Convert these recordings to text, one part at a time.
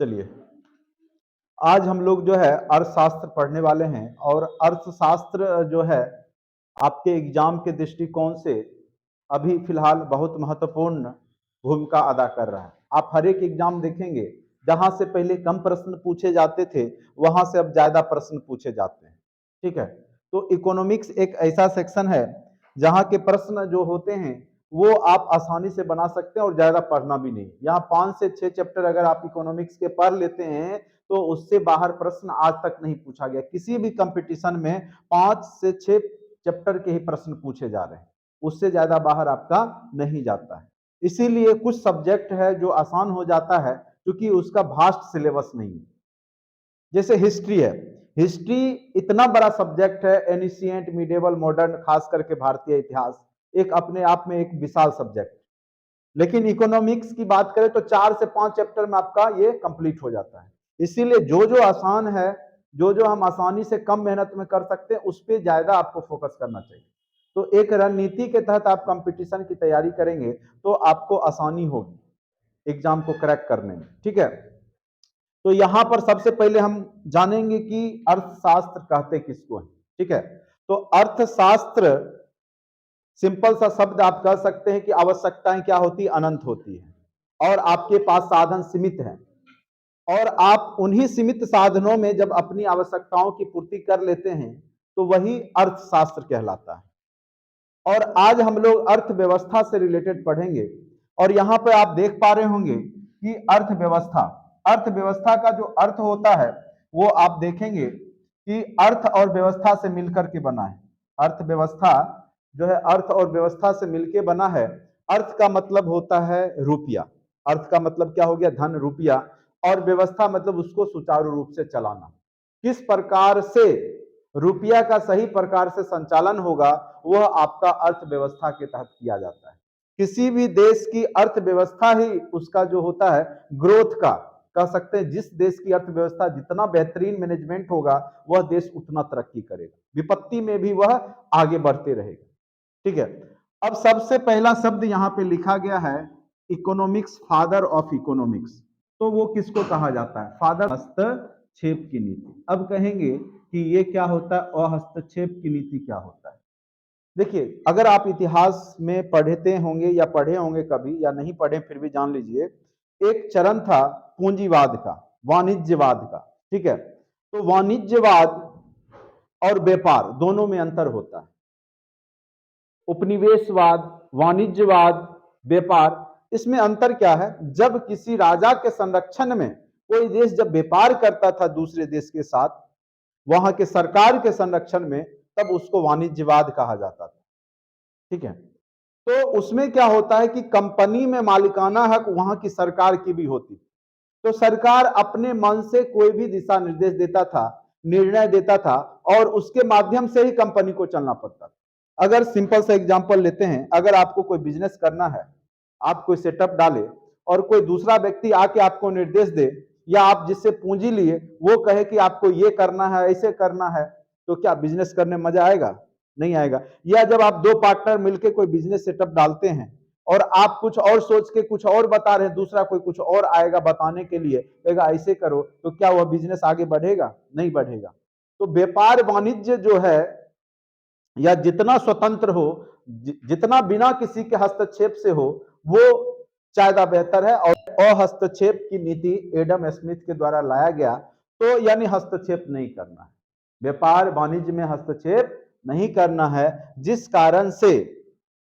चलिए, आज हम लोग जो है अर्थशास्त्र पढ़ने वाले हैं और अर्थशास्त्र जो है आपके एग्जाम के दृष्टिकोण से अभी फिलहाल बहुत महत्वपूर्ण भूमिका अदा कर रहा है। आप हर एक एग्जाम देखेंगे, जहां से पहले कम प्रश्न पूछे जाते थे वहां से अब ज्यादा प्रश्न पूछे जाते हैं। ठीक है, तो इकोनॉमिक्स एक ऐसा सेक्शन है जहां के प्रश्न जो होते हैं वो आप आसानी से बना सकते हैं और ज्यादा पढ़ना भी नहीं। यहाँ 5 से 6 चैप्टर अगर आप इकोनॉमिक्स के पढ़ लेते हैं तो उससे बाहर प्रश्न आज तक नहीं पूछा गया। किसी भी कंपटीशन में 5 से 6 चैप्टर के ही प्रश्न पूछे जा रहे हैं, उससे ज्यादा बाहर आपका नहीं जाता है। इसीलिए कुछ सब्जेक्ट है जो आसान हो जाता है क्योंकि उसका वास्ट सिलेबस नहीं है। जैसे हिस्ट्री है, हिस्ट्री इतना बड़ा सब्जेक्ट है, एनिशिएंट, मिडिवल, मॉडर्न, खास करके भारतीय इतिहास एक अपने आप में एक विशाल सब्जेक्ट। लेकिन इकोनॉमिक्स की बात करें तो 4 से 5 चैप्टर में आपका ये कंप्लीट हो जाता है। इसीलिए जो जो आसान है, जो जो हम आसानी से कम मेहनत में कर सकते हैं उस पर ज्यादा आपको फोकस करना चाहिए। तो एक रणनीति के तहत आप कंपटीशन की तैयारी करेंगे तो आपको आसानी होगी एग्जाम को क्रैक करने में। ठीक है, तो यहां पर सबसे पहले हम जानेंगे कि अर्थशास्त्र कहते किसको है। ठीक है, तो अर्थशास्त्र सिंपल सा शब्द आप कह सकते हैं कि आवश्यकताएं क्या होती है, अनंत होती है और आपके पास साधन सीमित है और आप उन्हीं सीमित साधनों में जब अपनी आवश्यकताओं की पूर्ति कर लेते हैं तो वही अर्थशास्त्र कहलाता है। और आज हम लोग अर्थव्यवस्था से रिलेटेड पढ़ेंगे और यहां पर आप देख पा रहे होंगे कि अर्थव्यवस्था, अर्थव्यवस्था का जो अर्थ होता है वो आप देखेंगे कि अर्थ और व्यवस्था से मिलकर के बना है। अर्थव्यवस्था जो है अर्थ और व्यवस्था से मिलकर बना है। अर्थ का मतलब होता है रुपया, अर्थ का मतलब क्या हो गया, धन, रुपया, और व्यवस्था मतलब उसको सुचारू रूप से चलाना। किस प्रकार से रुपया का सही प्रकार से संचालन होगा वह आपका अर्थव्यवस्था के तहत किया जाता है। किसी भी देश की अर्थव्यवस्था ही उसका जो होता है ग्रोथ का, कह सकते हैं जिस देश की अर्थव्यवस्था जितना बेहतरीन मैनेजमेंट होगा वह देश उतना तरक्की करेगा, विपत्ति में भी वह आगे बढ़ते रहेगा। ठीक है, अब सबसे पहला शब्द यहाँ पे लिखा गया है इकोनॉमिक्स, फादर ऑफ इकोनॉमिक्स। तो वो किसको कहा जाता है, फादर, हस्तक्षेप की नीति। अब कहेंगे कि ये क्या होता है, अहस्तक्षेप की नीति क्या होता है। देखिए, अगर आप इतिहास में पढ़ते होंगे या पढ़े होंगे कभी, या नहीं पढ़े फिर भी जान लीजिए, एक चरण था पूंजीवाद का, वाणिज्यवाद का। ठीक है, तो वाणिज्यवाद और व्यापार दोनों में अंतर होता है। उपनिवेशवाद, वाणिज्यवाद, व्यापार, इसमें अंतर क्या है, जब किसी राजा के संरक्षण में कोई देश जब व्यापार करता था दूसरे देश के साथ वहां के सरकार के संरक्षण में, तब उसको वाणिज्यवाद कहा जाता था। ठीक है, तो उसमें क्या होता है कि कंपनी में मालिकाना हक वहां की सरकार की भी होती, तो सरकार अपने मन से कोई भी दिशा निर्देश देता था, निर्णय देता था और उसके माध्यम से ही कंपनी को चलना पड़ता था। अगर सिंपल सा एग्जांपल लेते हैं, अगर आपको कोई बिजनेस करना है, आप कोई सेटअप डाले और कोई दूसरा व्यक्ति आके आपको निर्देश दे या आप जिससे पूंजी लिए वो कहे कि आपको ये करना है, ऐसे करना है, तो क्या बिजनेस करने में मजा आएगा, नहीं आएगा। या जब आप दो पार्टनर मिलकर कोई बिजनेस सेटअप डालते हैं और आप कुछ और सोच के कुछ और बता रहे हैं, दूसरा कोई कुछ और आएगा बताने के लिए, कहेगा ऐसे करो, तो क्या वह बिजनेस आगे बढ़ेगा, नहीं बढ़ेगा। तो व्यापार वाणिज्य जो है या जितना स्वतंत्र हो, जितना बिना किसी के हस्तक्षेप से हो, वो ज्यादा बेहतर है। और अहस्तक्षेप की नीति एडम स्मिथ के द्वारा लाया गया, तो यानी हस्तक्षेप नहीं करना है, व्यापार वाणिज्य में हस्तक्षेप नहीं करना है, जिस कारण से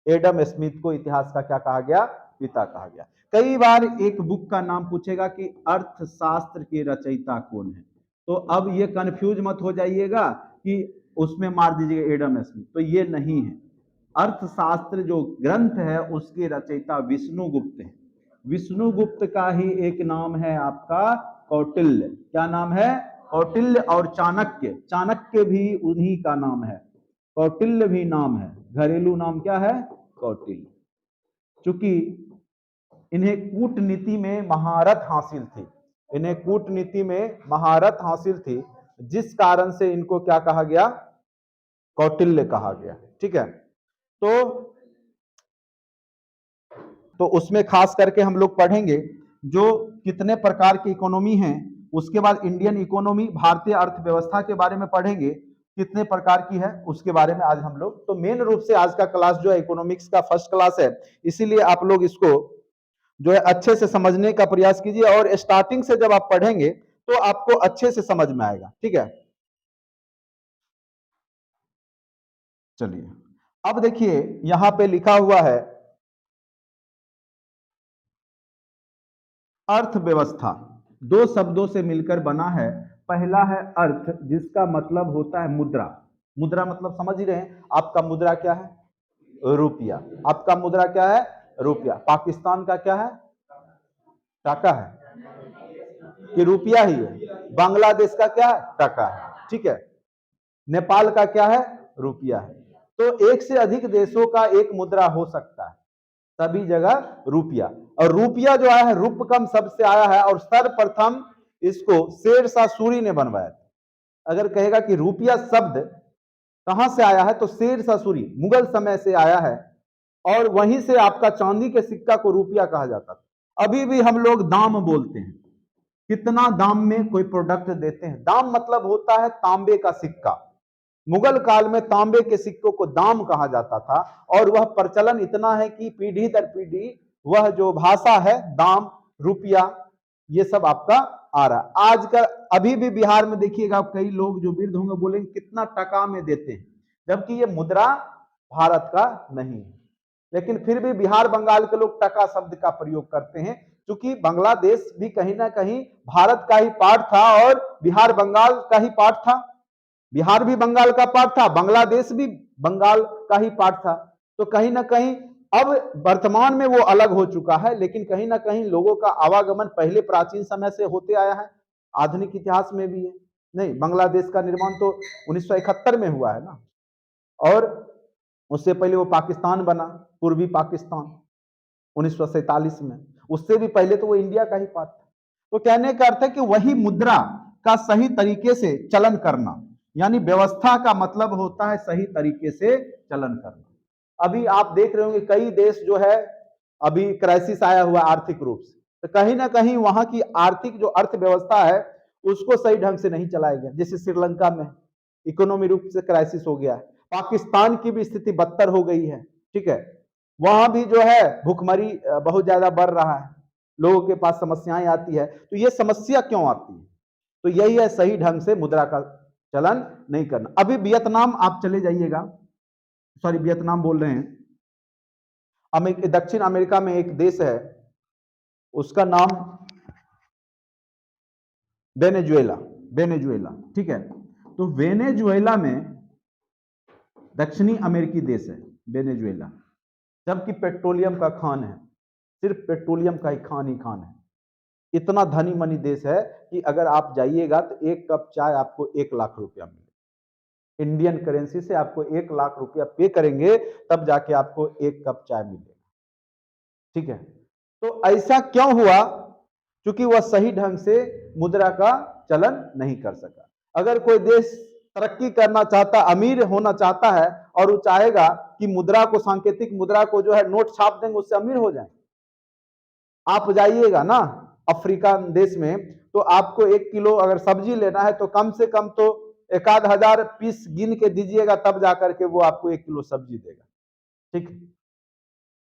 एडम स्मिथ को इतिहास का क्या कहा गया, पिता कहा गया। कई बार एक बुक का नाम पूछेगा कि अर्थशास्त्र के रचयिता कौन है, तो अब ये कंफ्यूज मत हो जाइएगा कि उसमें मार दीजिएगा एडम स्मिथ, तो ये नहीं है। अर्थशास्त्र जो ग्रंथ है उसके रचयिता विष्णुगुप्त है। विष्णुगुप्त का ही एक नाम है आपका कौटिल्य। क्या नाम है, कौटिल्य। और चाणक्य, चाणक्य भी उन्हीं का नाम है, कौटिल्य भी नाम है, घरेलू नाम क्या है, कौटिल्य। चूंकि इन्हें कूटनीति में महारत हासिल थी, इन्हें कूटनीति में महारत हासिल थी, जिस कारण से इनको क्या कहा गया, कौटिल्य कहा गया। ठीक है, तो उसमें खास करके हम लोग पढ़ेंगे जो कितने प्रकार की इकोनॉमी है, उसके बाद इंडियन इकोनॉमी, भारतीय अर्थव्यवस्था के बारे में पढ़ेंगे, कितने प्रकार की है उसके बारे में आज हम लोग। तो मेन रूप से आज का क्लास जो है इकोनॉमिक्स का फर्स्ट क्लास है, इसीलिए आप लोग इसको जो है अच्छे से समझने का प्रयास कीजिए, और स्टार्टिंग से जब आप पढ़ेंगे तो आपको अच्छे से समझ में आएगा। ठीक है, चलिए अब देखिए यहां पे लिखा हुआ है अर्थव्यवस्था, दो शब्दों से मिलकर बना है। पहला है अर्थ, जिसका मतलब होता है मुद्रा। मुद्रा मतलब समझ ही रहे हैं, आपका मुद्रा क्या है? रुपया। आपका मुद्रा क्या है? रुपया। पाकिस्तान का क्या है? टाका है कि रुपया ही है? बांग्लादेश का क्या है? टाका है। ठीक है, नेपाल का क्या है? रुपया है। तो एक से अधिक देशों का एक मुद्रा हो सकता है, सभी जगह रुपया। और रुपया जो आया है, रूपकम शब्द से आया है, और सर्वप्रथम इसको शेरशाह सूरी ने बनवाया था। अगर कहेगा कि रुपया शब्द कहां से आया है, तो शेरशाह सूरी मुगल समय से आया है, और वहीं से आपका चांदी के सिक्का को रुपया कहा जाता था। अभी भी हम लोग दाम बोलते हैं, कितना दाम में कोई प्रोडक्ट देते हैं। दाम मतलब होता है तांबे का सिक्का। मुगल काल में तांबे के सिक्कों को दाम कहा जाता था, और वह प्रचलन इतना है कि पीढ़ी दर पीढ़ी वह जो भाषा है दाम, रुपया, ये सब आपका आ रहा है। आज का अभी भी बिहार में देखिएगा, कई लोग जो वृद्ध होंगे बोलेंगे कितना टका में देते हैं, जबकि ये मुद्रा भारत का नहीं है। लेकिन फिर भी बिहार बंगाल के लोग टका शब्द का प्रयोग करते हैं, क्योंकि बांग्लादेश भी कहीं ना कहीं भारत का ही पार्ट था, और बिहार बंगाल का ही पार्ट था। बिहार भी बंगाल का पार्ट था, बांग्लादेश भी बंगाल का ही पार्ट था। तो कहीं ना कहीं अब वर्तमान में वो अलग हो चुका है, लेकिन कहीं ना कहीं लोगों का आवागमन पहले प्राचीन समय से होते आया है, आधुनिक इतिहास में भी है। नहीं, बांग्लादेश का निर्माण तो 1971 में हुआ है ना, और उससे पहले वो पाकिस्तान बना, पूर्वी पाकिस्तान 1947 में। उससे भी पहले तो वो इंडिया का ही पार्ट था। तो कहने का अर्थ है कि वही मुद्रा का सही तरीके से चलन करना, यानी व्यवस्था का मतलब होता है सही तरीके से चलन करना। अभी आप देख रहे होंगे कई देश जो है अभी क्राइसिस आया हुआ आर्थिक रूप से, तो कहीं ना कहीं वहां की आर्थिक जो अर्थव्यवस्था है उसको सही ढंग से नहीं चलाया गया। जैसे श्रीलंका में इकोनॉमी रूप से क्राइसिस हो गया है, पाकिस्तान की भी स्थिति बदतर हो गई है। ठीक है, वहां भी जो है भुखमरी बहुत ज्यादा बढ़ रहा है, लोगों के पास समस्याएं आती है। तो ये समस्या क्यों आती है? तो यही है, सही ढंग से मुद्रा का चलन नहीं करना। अभी वियतनाम आप चले जाइएगा, सॉरी वियतनाम बोल रहे हैं, दक्षिण अमेरिका में एक देश है, उसका नाम वेनेजुएला। वेनेजुएला, ठीक है। तो वेनेजुएला में दक्षिणी अमेरिकी देश है वेनेजुएला, जबकि पेट्रोलियम का खान है, सिर्फ पेट्रोलियम का ही खान है। इतना धनी मनी देश है कि अगर आप जाइएगा तो एक कप चाय आपको 1 लाख रुपया मिलेगा। इंडियन करेंसी से आपको 1 लाख रुपया पे करेंगे तब जाके आपको एक कप चाय मिलेगा। ठीक है, तो ऐसा क्यों हुआ? क्योंकि वह सही ढंग से मुद्रा का चलन नहीं कर सका। अगर कोई देश तरक्की करना चाहता, अमीर होना चाहता है, और वो चाहेगा कि मुद्रा को, सांकेतिक मुद्रा को जो है नोट छाप देंगे उससे अमीर हो जाए। आप जाइएगा ना अफ्रीका देश में, तो आपको 1 किलो अगर सब्जी लेना है तो कम से कम तो 1,000 पीस गिन के दीजिएगा, तब जाकर के वो आपको 1 किलो सब्जी देगा। ठीक,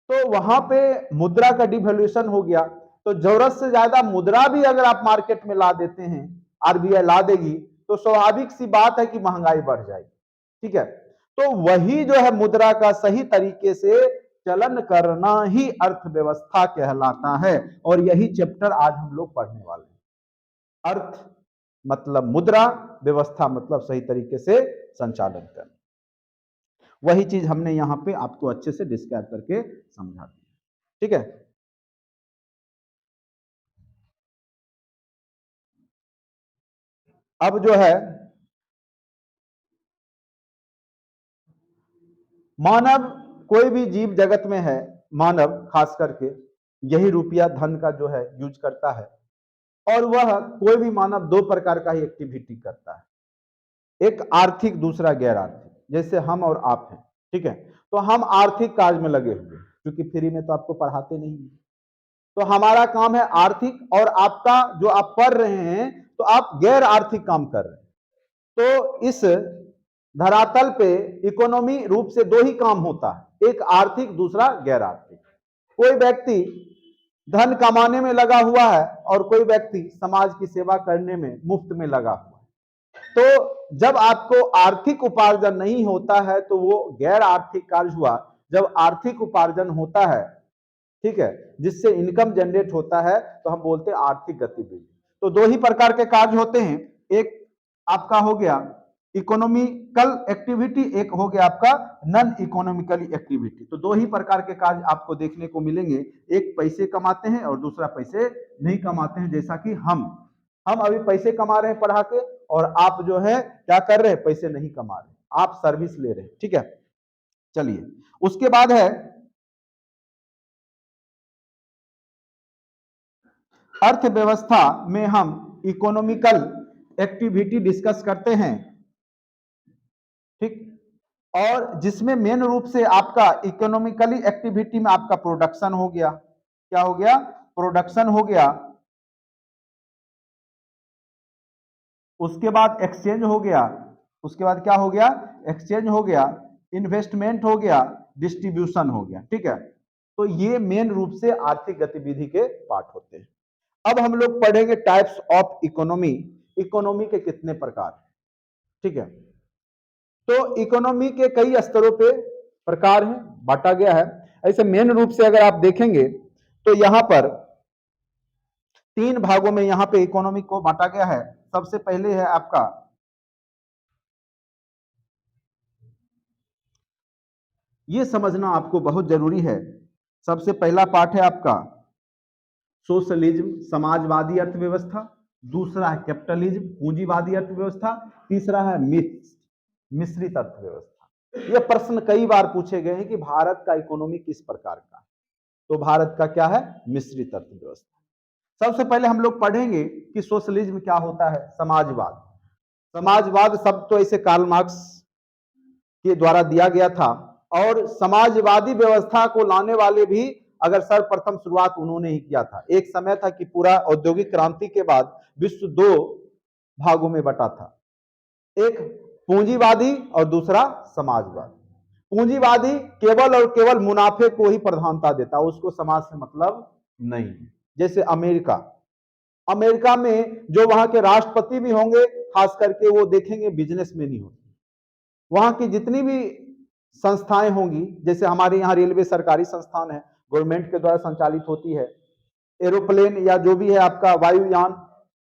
तो वहां पे मुद्रा का डिवैल्यूएशन हो गया। तो जरूरत से ज्यादा मुद्रा भी अगर आप मार्केट में ला देते हैं, आरबीआई ला देगी, तो स्वाभाविक सी बात है कि महंगाई बढ़ जाएगी। ठीक है, तो वही जो है मुद्रा का सही तरीके से चलन करना ही अर्थव्यवस्था कहलाता है, और यही चैप्टर आज हम लोग पढ़ने वाले हैं। अर्थ मतलब मुद्रा, व्यवस्था मतलब सही तरीके से संचालन करना। वही चीज हमने यहां पे आपको अच्छे से डिस्क्राइब करके समझा दी। ठीक है, अब जो है मानव, कोई भी जीव जगत में है, मानव खास करके यही रुपया धन का जो है यूज करता है। और वह कोई भी मानव दो प्रकार का ही एक्टिविटी करता है, एक आर्थिक, दूसरा गैर आर्थिक। जैसे हम और आप हैं, ठीक है, तो हम आर्थिक कार्य में लगे हुए, क्योंकि फ्री में तो आपको पढ़ाते नहीं है। तो हमारा काम है आर्थिक, और आपका जो आप पढ़ रहे हैं तो आप गैर आर्थिक काम कर रहे हैं। तो इस धरातल पे इकोनॉमी रूप से दो ही काम होता है, एक आर्थिक, दूसरा गैर आर्थिक। कोई व्यक्ति धन कमाने में लगा हुआ है और कोई व्यक्ति समाज की सेवा करने में मुफ्त में लगा हुआ है। तो जब आपको आर्थिक उपार्जन नहीं होता है तो वो गैर आर्थिक कार्य हुआ। जब आर्थिक उपार्जन होता है, ठीक है, जिससे इनकम जनरेट होता है, तो हम बोलते हैं आर्थिक गतिविधि। तो दो ही प्रकार के कार्य होते हैं, एक आपका हो गया इकोनॉमिकल एक्टिविटी, एक हो गया आपका नॉन इकोनॉमिकल एक्टिविटी। तो दो ही प्रकार के कार्य आपको देखने को मिलेंगे, एक पैसे कमाते हैं और दूसरा पैसे नहीं कमाते हैं। जैसा कि हम अभी पैसे कमा रहे हैं पढ़ा के, और आप जो है क्या कर रहे हैं, पैसे नहीं कमा रहे, आप सर्विस ले रहे हैं, ठीक है। चलिए, उसके बाद है अर्थव्यवस्था में हम इकोनॉमिकल एक्टिविटी डिस्कस करते हैं, ठीक। और जिसमें मेन रूप से आपका इकोनॉमिकली एक्टिविटी में आपका प्रोडक्शन हो गया, क्या हो गया, प्रोडक्शन हो गया। उसके बाद एक्सचेंज हो गया, उसके बाद क्या हो गया, एक्सचेंज हो गया, इन्वेस्टमेंट हो गया, डिस्ट्रीब्यूशन हो गया, ठीक है। तो ये मेन रूप से आर्थिक गतिविधि के पार्ट होते हैं। अब हम लोग पढ़ेंगे टाइप्स ऑफ इकोनॉमी, इकोनॉमी के कितने प्रकार, ठीक है। तो इकोनॉमी के कई स्तरों पे प्रकार हैं, बांटा गया है। ऐसे मेन रूप से अगर आप देखेंगे तो यहां पर तीन भागों में यहां पे इकोनॉमी को बांटा गया है। सबसे पहले है आपका ये समझना आपको बहुत जरूरी है, सबसे पहला पार्ट है आपका सोशलिज्म, समाजवादी अर्थव्यवस्था। दूसरा है कैपिटलिज्म, पूंजीवादी अर्थव्यवस्था। तीसरा है मिश्रित अर्थव्यवस्था। यह प्रश्न कई बार पूछे गए हैं कि भारत का इकोनॉमी किस प्रकार का है, तो भारत का क्या है, मिश्रित अर्थव्यवस्था। सबसे पहले हम लोग पढ़ेंगे कि सोशलिज्म क्या होता है, समाजवाद। समाजवाद शब्द तो ऐसे कार्ल मार्क्स के द्वारा दिया गया था, और समाजवादी व्यवस्था को लाने वाले भी अगर सर्वप्रथम शुरुआत उन्होंने ही किया था। एक समय था कि पूरा औद्योगिक क्रांति के बाद विश्व दो भागों में बटा था, एक पूंजीवादी और दूसरा समाजवादी। पूंजीवादी केवल और केवल मुनाफे को ही प्रधानता देता, उसको समाज से मतलब नहीं। जैसे अमेरिका में जो वहां के राष्ट्रपति भी होंगे, खास करके वो देखेंगे बिजनेसमैन ही होंगे। वहां की जितनी भी संस्थाएं होंगी, जैसे हमारे यहाँ रेलवे सरकारी संस्थान है, गवर्नमेंट के द्वारा संचालित होती है। एरोप्लेन या जो भी है आपका वायुयान,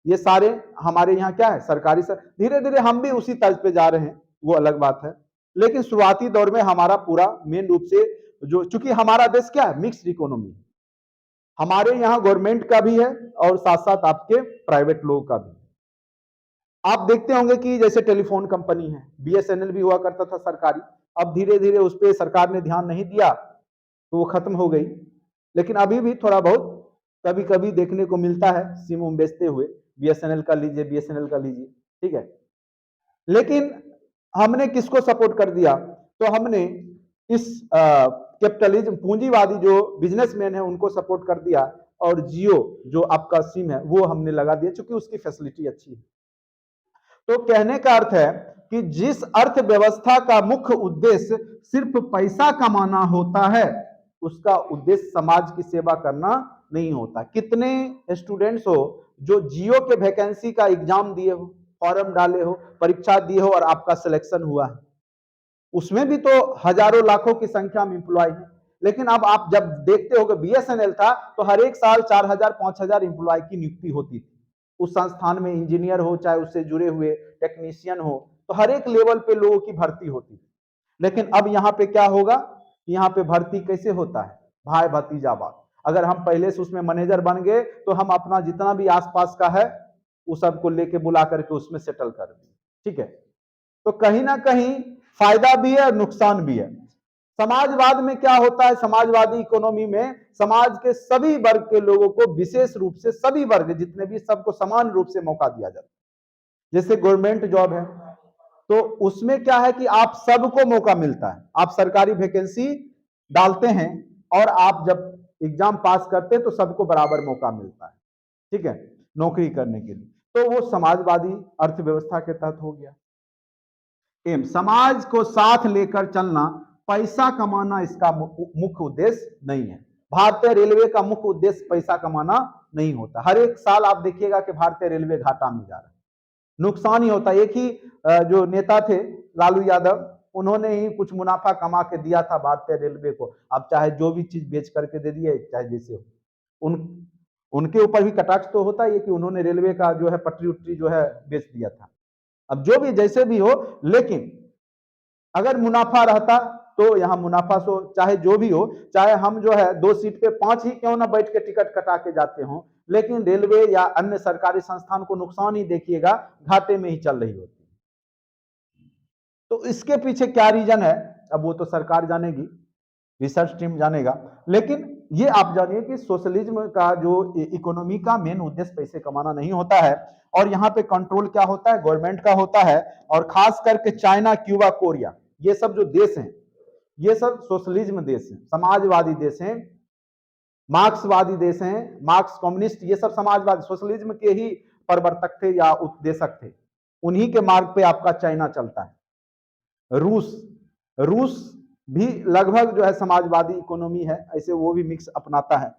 ये सारे हमारे यहाँ क्या है, सरकारी। धीरे धीरे हम भी उसी तर्ज पे जा रहे हैं, वो अलग बात है। लेकिन शुरुआती दौर में हमारा पूरा मेन रूप से जो, चूंकि हमारा देश क्या है, मिक्स्ड इकोनॉमी, हमारे यहाँ गवर्नमेंट का भी है और साथ साथ आपके प्राइवेट लोगों का भी। आप देखते होंगे कि जैसे टेलीफोन कंपनी है, बीएसएनएल भी हुआ करता था सरकारी, अब धीरे धीरे उस पर सरकार ने ध्यान नहीं दिया तो वो खत्म हो गई। लेकिन अभी भी थोड़ा बहुत कभी कभी देखने को मिलता है सिम उम बेचते हुए, बीएसएनएल का लीजिए, बीएसएनएल का लीजिए, ठीक है। लेकिन हमने किसको सपोर्ट कर दिया, तो हमने इस कैपिटलिज्म, पूंजीवादी जो बिजनेसमैन है उनको सपोर्ट कर दिया, और जियो जो आपका सिम है वो हमने लगा दिया, क्योंकि उसकी फैसिलिटी अच्छी है। तो कहने का अर्थ है कि जिस अर्थव्यवस्था का मुख्य उद्देश्य सिर्फ पैसा कमाना होता है, उसका उद्देश्य समाज की सेवा करना नहीं होता। कितने स्टूडेंट्स हो जो जियो के वैकेंसी का एग्जाम दिए हो, फॉर्म डाले हो, परीक्षा दिए हो और आपका सिलेक्शन हुआ है, उसमें भी तो हजारों लाखों की संख्या में इंप्लॉय है। लेकिन अब आप जब देखते हो कि बीएसएनएल था तो हर एक साल 4000 5000 इंप्लॉय की नियुक्ति होती थी उस संस्थान में, इंजीनियर हो चाहे उससे जुड़े हुए टेक्नीशियन हो, तो हर एक लेवल पे लोगों की भर्ती होती थी। लेकिन अब यहाँ पे क्या होगा, यहाँ पे भर्ती कैसे होता है, भाई भतीजावाद। अगर हम पहले से उसमें मैनेजर बन गए तो हम अपना जितना भी आसपास का है उस सबको लेके बुला करके उसमें सेटल कर दें, ठीक है। तो कहीं ना कहीं फायदा भी है और नुकसान भी है। समाजवाद में क्या होता है, समाजवादी इकोनॉमी में समाज के सभी वर्ग के लोगों को, विशेष रूप से सभी वर्ग जितने भी, सबको समान रूप से मौका दिया जाता है। जैसे गवर्नमेंट जॉब है तो उसमें क्या है कि आप सबको मौका मिलता है, आप सरकारी वैकेंसी डालते हैं और आप जब एग्जाम पास करते हैं तो सबको बराबर मौका मिलता है, ठीक है, नौकरी करने के लिए। तो वो समाजवादी अर्थव्यवस्था के तहत हो गया। एम समाज को साथ लेकर चलना, पैसा कमाना इसका मुख्य उद्देश्य नहीं है। भारतीय रेलवे का मुख्य उद्देश्य पैसा कमाना नहीं होता। हर एक साल आप देखिएगा कि भारतीय रेलवे घाटा में जा रहा है, नुकसान ही होता है। एक ही जो नेता थे लालू यादव, उन्होंने ही कुछ मुनाफा कमा के दिया था भारतीय रेलवे को। अब चाहे जो भी चीज बेच करके दे दिए, चाहे जैसे हो, उनके ऊपर भी कटाक्ष तो होता है कि उन्होंने रेलवे का जो है पटरी उटरी जो है बेच दिया था। अब जो भी जैसे भी हो, लेकिन अगर मुनाफा रहता तो यहाँ मुनाफा सो चाहे जो भी हो, चाहे हम जो है 2 सीट पे 5 ही क्यों ना बैठ के टिकट कटा के जाते हो, लेकिन रेलवे या अन्य सरकारी संस्थान को नुकसान ही देखिएगा, घाटे में ही चल रही होती है। तो इसके पीछे क्या रीजन है, अब वो तो सरकार जानेगी, रिसर्च टीम जानेगा। लेकिन ये आप जानिए कि सोशलिज्म का जो इकोनॉमी का मेन उद्देश्य पैसे कमाना नहीं होता है, और यहाँ पे कंट्रोल क्या होता है, गवर्नमेंट का होता है। और खास करके चाइना, क्यूबा, कोरिया, ये सब जो देश हैं, ये सब सोशलिज्म देश हैं, समाजवादी देश हैं, मार्क्सवादी देश हैं। मार्क्स, कम्युनिस्ट, ये सब समाजवादी सोशलिज्म के ही प्रवर्तक थे या उपदेशक थे। उन्हीं के मार्ग पे आपका चाइना चलता है। रूस भी लगभग जो है समाजवादी इकोनॉमी है, ऐसे वो भी मिक्स अपनाता है,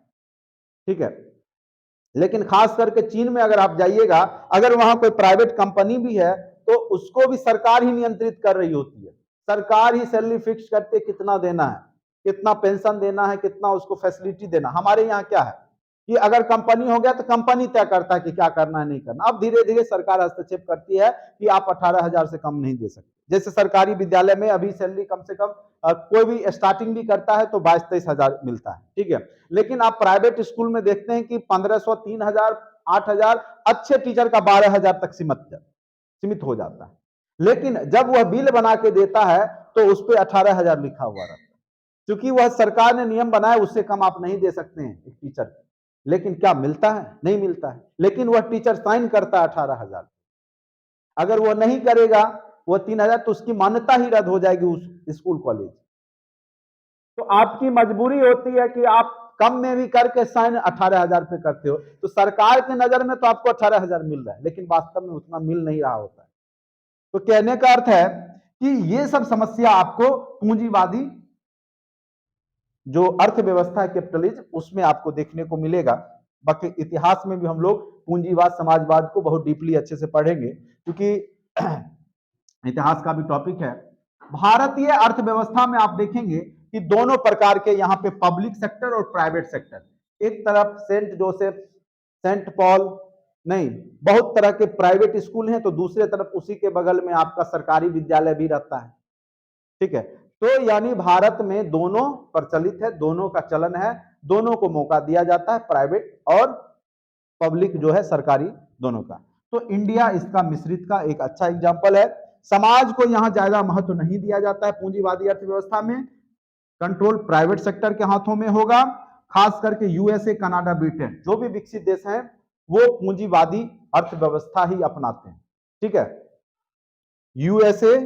ठीक है। लेकिन खास करके चीन में अगर आप जाइएगा, अगर वहां कोई प्राइवेट कंपनी भी है तो उसको भी सरकार ही नियंत्रित कर रही होती है। सरकार ही सैलरी फिक्स करते है, कितना देना है, कितना पेंशन देना है, कितना उसको फैसिलिटी देना। हमारे यहाँ क्या है कि अगर कंपनी हो गया तो कंपनी तय करता है कि क्या करना है, नहीं करना। अब धीरे धीरे सरकार हस्तक्षेप करती है कि आप 18,000 से कम नहीं दे सकते। जैसे सरकारी विद्यालय में अभी सैलरी कम से कम कोई भी स्टार्टिंग भी करता है तो 22-23 हजार मिलता है, ठीक है। लेकिन आप प्राइवेट स्कूल में देखते हैं कि 1500, 3000, 8000, अच्छे टीचर का 12,000 तक सीमित हो जाता है। लेकिन जब वह बिल बना के देता है तो उस पर 18,000 लिखा हुआ रहता है, क्योंकि वह सरकार ने नियम बनाया, उससे कम आप नहीं दे सकते हैं एक टीचर। लेकिन क्या मिलता है, नहीं मिलता है। लेकिन वह टीचर साइन करता है 18,000। अगर वह नहीं करेगा वो 3,000, तो उसकी मान्यता ही रद्द हो जाएगी उस स्कूल कॉलेज। तो आपकी मजबूरी होती है कि आप कम में भी करके साइन 18,000 पे करते हो। तो सरकार की नजर में तो आपको 18,000 मिल रहा है, लेकिन वास्तव में उतना मिल नहीं रहा होता है। तो कहने का अर्थ है कि ये सब समस्या आपको पूंजीवादी जो अर्थव्यवस्था है, कैपिटलिज्म, उसमें आपको देखने को मिलेगा। बाकी इतिहास में भी हम लोग पूंजीवाद, समाजवाद को बहुत डीपली अच्छे से पढ़ेंगे, क्योंकि इतिहास का भी टॉपिक है। भारतीय अर्थव्यवस्था में आप देखेंगे कि दोनों प्रकार के यहाँ पे पब्लिक सेक्टर और प्राइवेट सेक्टर, एक तरफ सेंट जोसेफ, सेंट पॉल, नहीं, बहुत तरह के प्राइवेट स्कूल हैं, तो दूसरे तरफ उसी के बगल में आपका सरकारी विद्यालय भी रहता है, ठीक है। तो यानी भारत में दोनों प्रचलित है, दोनों का चलन है, दोनों को मौका दिया जाता है, प्राइवेट और पब्लिक जो है, सरकारी, दोनों का। तो इंडिया इसका मिश्रित का एक अच्छा एग्जांपल है। समाज को यहां ज्यादा महत्व नहीं दिया जाता है पूंजीवादी अर्थव्यवस्था में, कंट्रोल प्राइवेट सेक्टर के हाथों में होगा। खास करके यूएसए, कनाडा, ब्रिटेन, जो भी विकसित देश हैं वो पूंजीवादी अर्थव्यवस्था ही अपनाते हैं, ठीक है। यूएसए,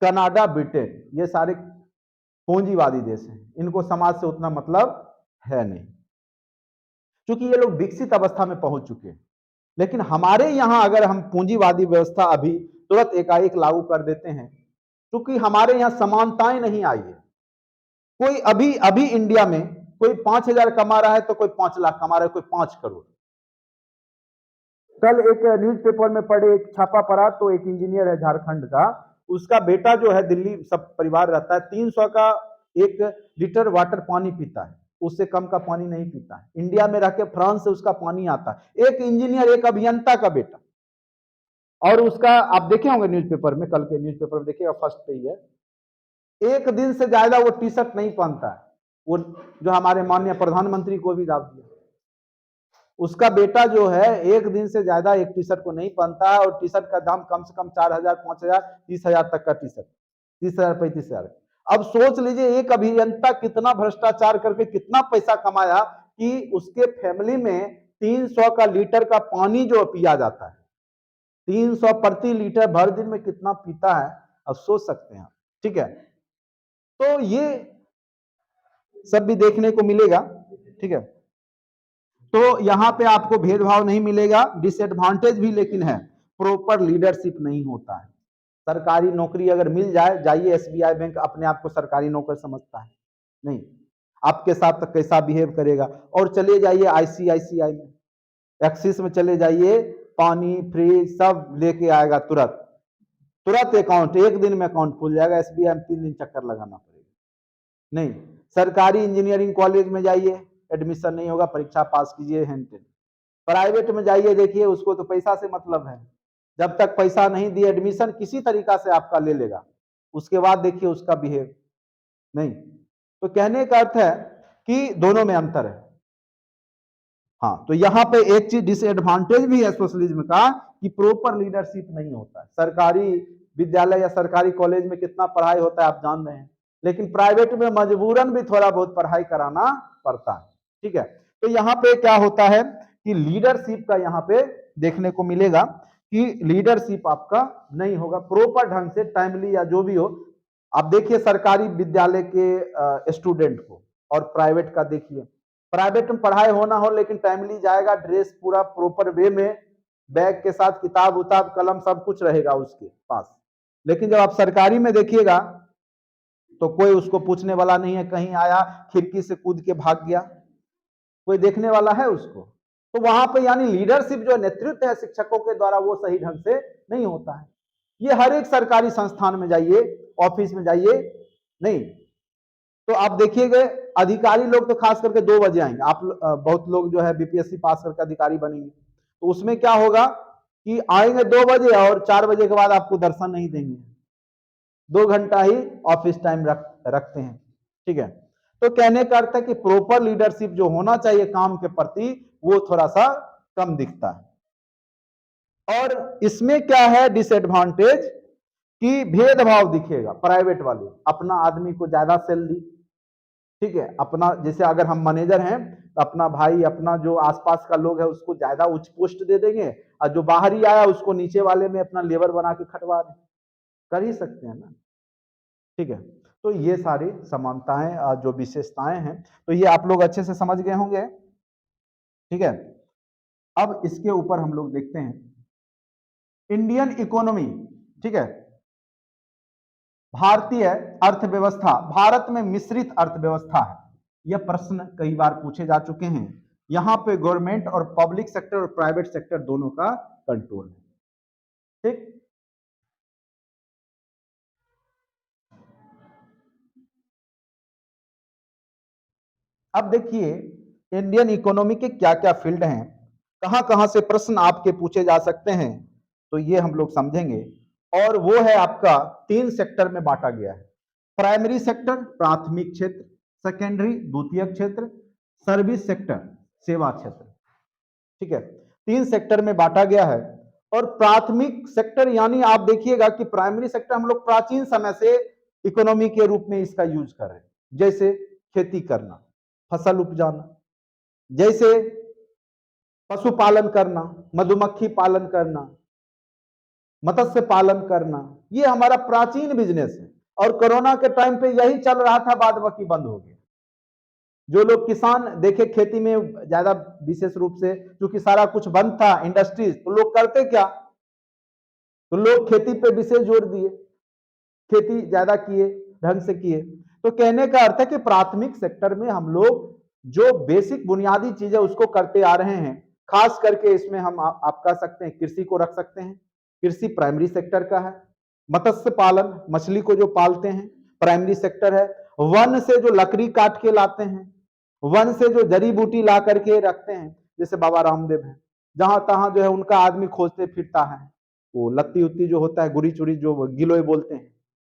कनाडा, ब्रिटेन, ये सारे पूंजीवादी देश हैं, इनको समाज से उतना मतलब है नहीं, क्योंकि ये लोग विकसित अवस्था में पहुंच चुके हैं। लेकिन हमारे यहां अगर हम पूंजीवादी व्यवस्था अभी तुरंत एकाएक लागू कर देते हैं, क्योंकि हमारे यहां समानताएं नहीं आई है। कोई अभी अभी इंडिया में कोई 5,000 कमा रहा है तो कोई 5 लाख कमा रहा है, कोई 5 करोड़। कल एक न्यूज़पेपर में पढ़े, एक छापा पड़ा, तो एक इंजीनियर है झारखंड का, उसका बेटा जो है दिल्ली, सब परिवार रहता है, 300 का 1 लीटर वाटर पानी पीता है, उससे कम का पानी नहीं पीता है। इंडिया में रह के फ्रांस से उसका पानी आता है। एक इंजीनियर, एक अभियंता का बेटा, और उसका आप देखे होंगे न्यूज़पेपर में, कल के न्यूज़पेपर में देखिएगा, फर्स्ट पे ही है, एक दिन से ज्यादा वो टी शर्ट नहीं पहनता है। वो जो हमारे माननीय प्रधानमंत्री को भी दाव दिया, उसका बेटा जो है एक दिन से ज्यादा एक टी शर्ट को नहीं पहनता है, और टी शर्ट का दाम कम से कम 4,000, 5,000, 30,000 तक का टी शर्ट, 30,000, 35,000। अब सोच लीजिए एक अभियंता कितना भ्रष्टाचार करके कितना पैसा कमाया कि उसके फैमिली में 300 का लीटर का पानी जो पिया जाता है, 300 प्रति लीटर भर दिन में कितना पीता है, अब सोच सकते हैं, ठीक है। तो ये सब भी देखने को मिलेगा, ठीक है। तो यहां पे आपको भेदभाव नहीं मिलेगा। डिसएडवांटेज भी लेकिन है, प्रॉपर लीडरशिप नहीं होता है। सरकारी नौकरी अगर मिल जाए, जाइए एसबीआई बैंक अपने आप को सरकारी नौकर समझता है, नहीं, आपके साथ तो कैसा बिहेव करेगा। और चले जाइए आईसीआईसीआई में, एक्सिस में चले जाइए, पानी फ्री सब लेके आएगा तुरंत, तुरंत अकाउंट, एक दिन में अकाउंट खुल जाएगा। एसबीआई में 3 दिन चक्कर लगाना पड़ेगा। नहीं, सरकारी इंजीनियरिंग कॉलेज में जाइए, एडमिशन नहीं होगा, परीक्षा पास कीजिए, हेंटेन। प्राइवेट में जाइए, देखिए उसको तो पैसा से मतलब है, जब तक पैसा नहीं दिए एडमिशन किसी तरीका से आपका ले लेगा, उसके बाद देखिए उसका बिहेव नहीं। तो कहने का अर्थ है कि दोनों में अंतर है। हाँ, तो यहाँ पे एक चीज डिसएडवांटेज भी है सोशलिज्म का कि प्रॉपर लीडरशिप नहीं होता है। सरकारी विद्यालय या सरकारी कॉलेज में कितना पढ़ाई होता है आप जान रहे हैं, लेकिन प्राइवेट में मजबूरन भी थोड़ा बहुत पढ़ाई कराना पड़ता है। ठीक है, तो यहाँ पे क्या होता है कि लीडरशिप का यहाँ पे देखने को मिलेगा कि लीडरशिप आपका नहीं होगा प्रॉपर ढंग से, टाइमली या जो भी हो। आप देखिए सरकारी विद्यालय के स्टूडेंट को और प्राइवेट का देखिए, प्राइवेट में पढ़ाई होना हो लेकिन टाइमली जाएगा, ड्रेस पूरा प्रॉपर वे में, बैग के साथ किताब उताब कलम सब कुछ रहेगा उसके पास। लेकिन जब आप सरकारी में देखिएगा तो कोई उसको पूछने वाला नहीं है, कहीं आया खिड़की से कूद के भाग गया, कोई देखने वाला है उसको। तो वहां पे यानी लीडरशिप जो नेतृत्व है शिक्षकों के द्वारा वो सही ढंग से नहीं होता है। ये हर एक सरकारी संस्थान में जाइए, ऑफिस में जाइए, नहीं तो आप देखिएगा अधिकारी लोग तो खास करके 2 बजे आएंगे। आप बहुत लोग जो है बीपीएससी पास करके अधिकारी बनेंगे, तो उसमें क्या होगा कि आएंगे 2 बजे और 4 बजे के बाद आपको दर्शन नहीं देंगे, 2 घंटा ही ऑफिस टाइम रखते हैं। ठीक है, तो कहने का अर्थ है कि प्रॉपर लीडरशिप जो होना चाहिए काम के प्रति वो थोड़ा सा कम दिखता है। और इसमें क्या है डिसएडवांटेज कि भेदभाव दिखेगा। प्राइवेट वाले अपना आदमी को ज्यादा सैलरी, ठीक है, अपना जैसे अगर हम मैनेजर हैं तो अपना भाई, अपना जो आसपास का लोग है उसको ज्यादा उच्च पोस्ट दे देंगे, और जो बाहर ही आया उसको नीचे वाले में अपना लेबर बना के खटवा दें, कर ही सकते हैं ना। ठीक है, तो ये सारी समानताएं जो विशेषताएं हैं, तो ये आप लोग अच्छे से समझ गए होंगे। ठीक है, अब इसके ऊपर हम लोग देखते हैं इंडियन इकोनॉमी। ठीक है, भारतीय अर्थव्यवस्था, भारत में मिश्रित अर्थव्यवस्था है, यह प्रश्न कई बार पूछे जा चुके हैं। यहां पे गवर्नमेंट और पब्लिक सेक्टर और प्राइवेट सेक्टर दोनों का कंट्रोल है। ठीक, अब देखिए इंडियन इकोनॉमी के क्या क्या फील्ड हैं, कहां कहां से प्रश्न आपके पूछे जा सकते हैं, तो ये हम लोग समझेंगे। और वो है आपका 3 सेक्टर में बांटा गया है। प्राइमरी सेक्टर प्राथमिक क्षेत्र, सेकेंडरी द्वितीयक क्षेत्र, सर्विस सेक्टर सेवा क्षेत्र। ठीक है, 3 सेक्टर में बांटा गया है। और प्राथमिक सेक्टर यानी आप देखिएगा कि प्राइमरी सेक्टर हम लोग प्राचीन समय से इकोनॉमी के रूप में इसका यूज कर रहे हैं, जैसे खेती करना, फसल उपजाना, जैसे पशुपालन करना, मधुमक्खी पालन करना, मत्स्य पालन करना, ये हमारा प्राचीन बिजनेस है। और कोरोना के टाइम पे यही चल रहा था, बाद बाकी बंद हो गया। जो लोग किसान देखे खेती में ज्यादा विशेष रूप से, क्योंकि सारा कुछ बंद था इंडस्ट्रीज, तो लोग करते क्या, तो लोग खेती पे विशेष जोर दिए, खेती ज्यादा किए, ढंग से किए। तो कहने का अर्थ है कि प्राथमिक सेक्टर में हम लोग जो बेसिक बुनियादी चीजें उसको करते आ रहे हैं। खास करके इसमें हम आप कह सकते हैं कृषि को रख सकते हैं, कृषि प्राइमरी सेक्टर का है। मत्स्य पालन, मछली को जो पालते हैं, प्राइमरी सेक्टर है। वन से जो लकड़ी काट के लाते हैं, वन से जो जड़ी बूटी ला करके रखते हैं, जैसे बाबा रामदेव है, जहां तहां जो है उनका आदमी खोजते फिरता है, वो लत्ती उत्ती जो होता है, गुड़ी चुड़ी जो गिलोय बोलते हैं,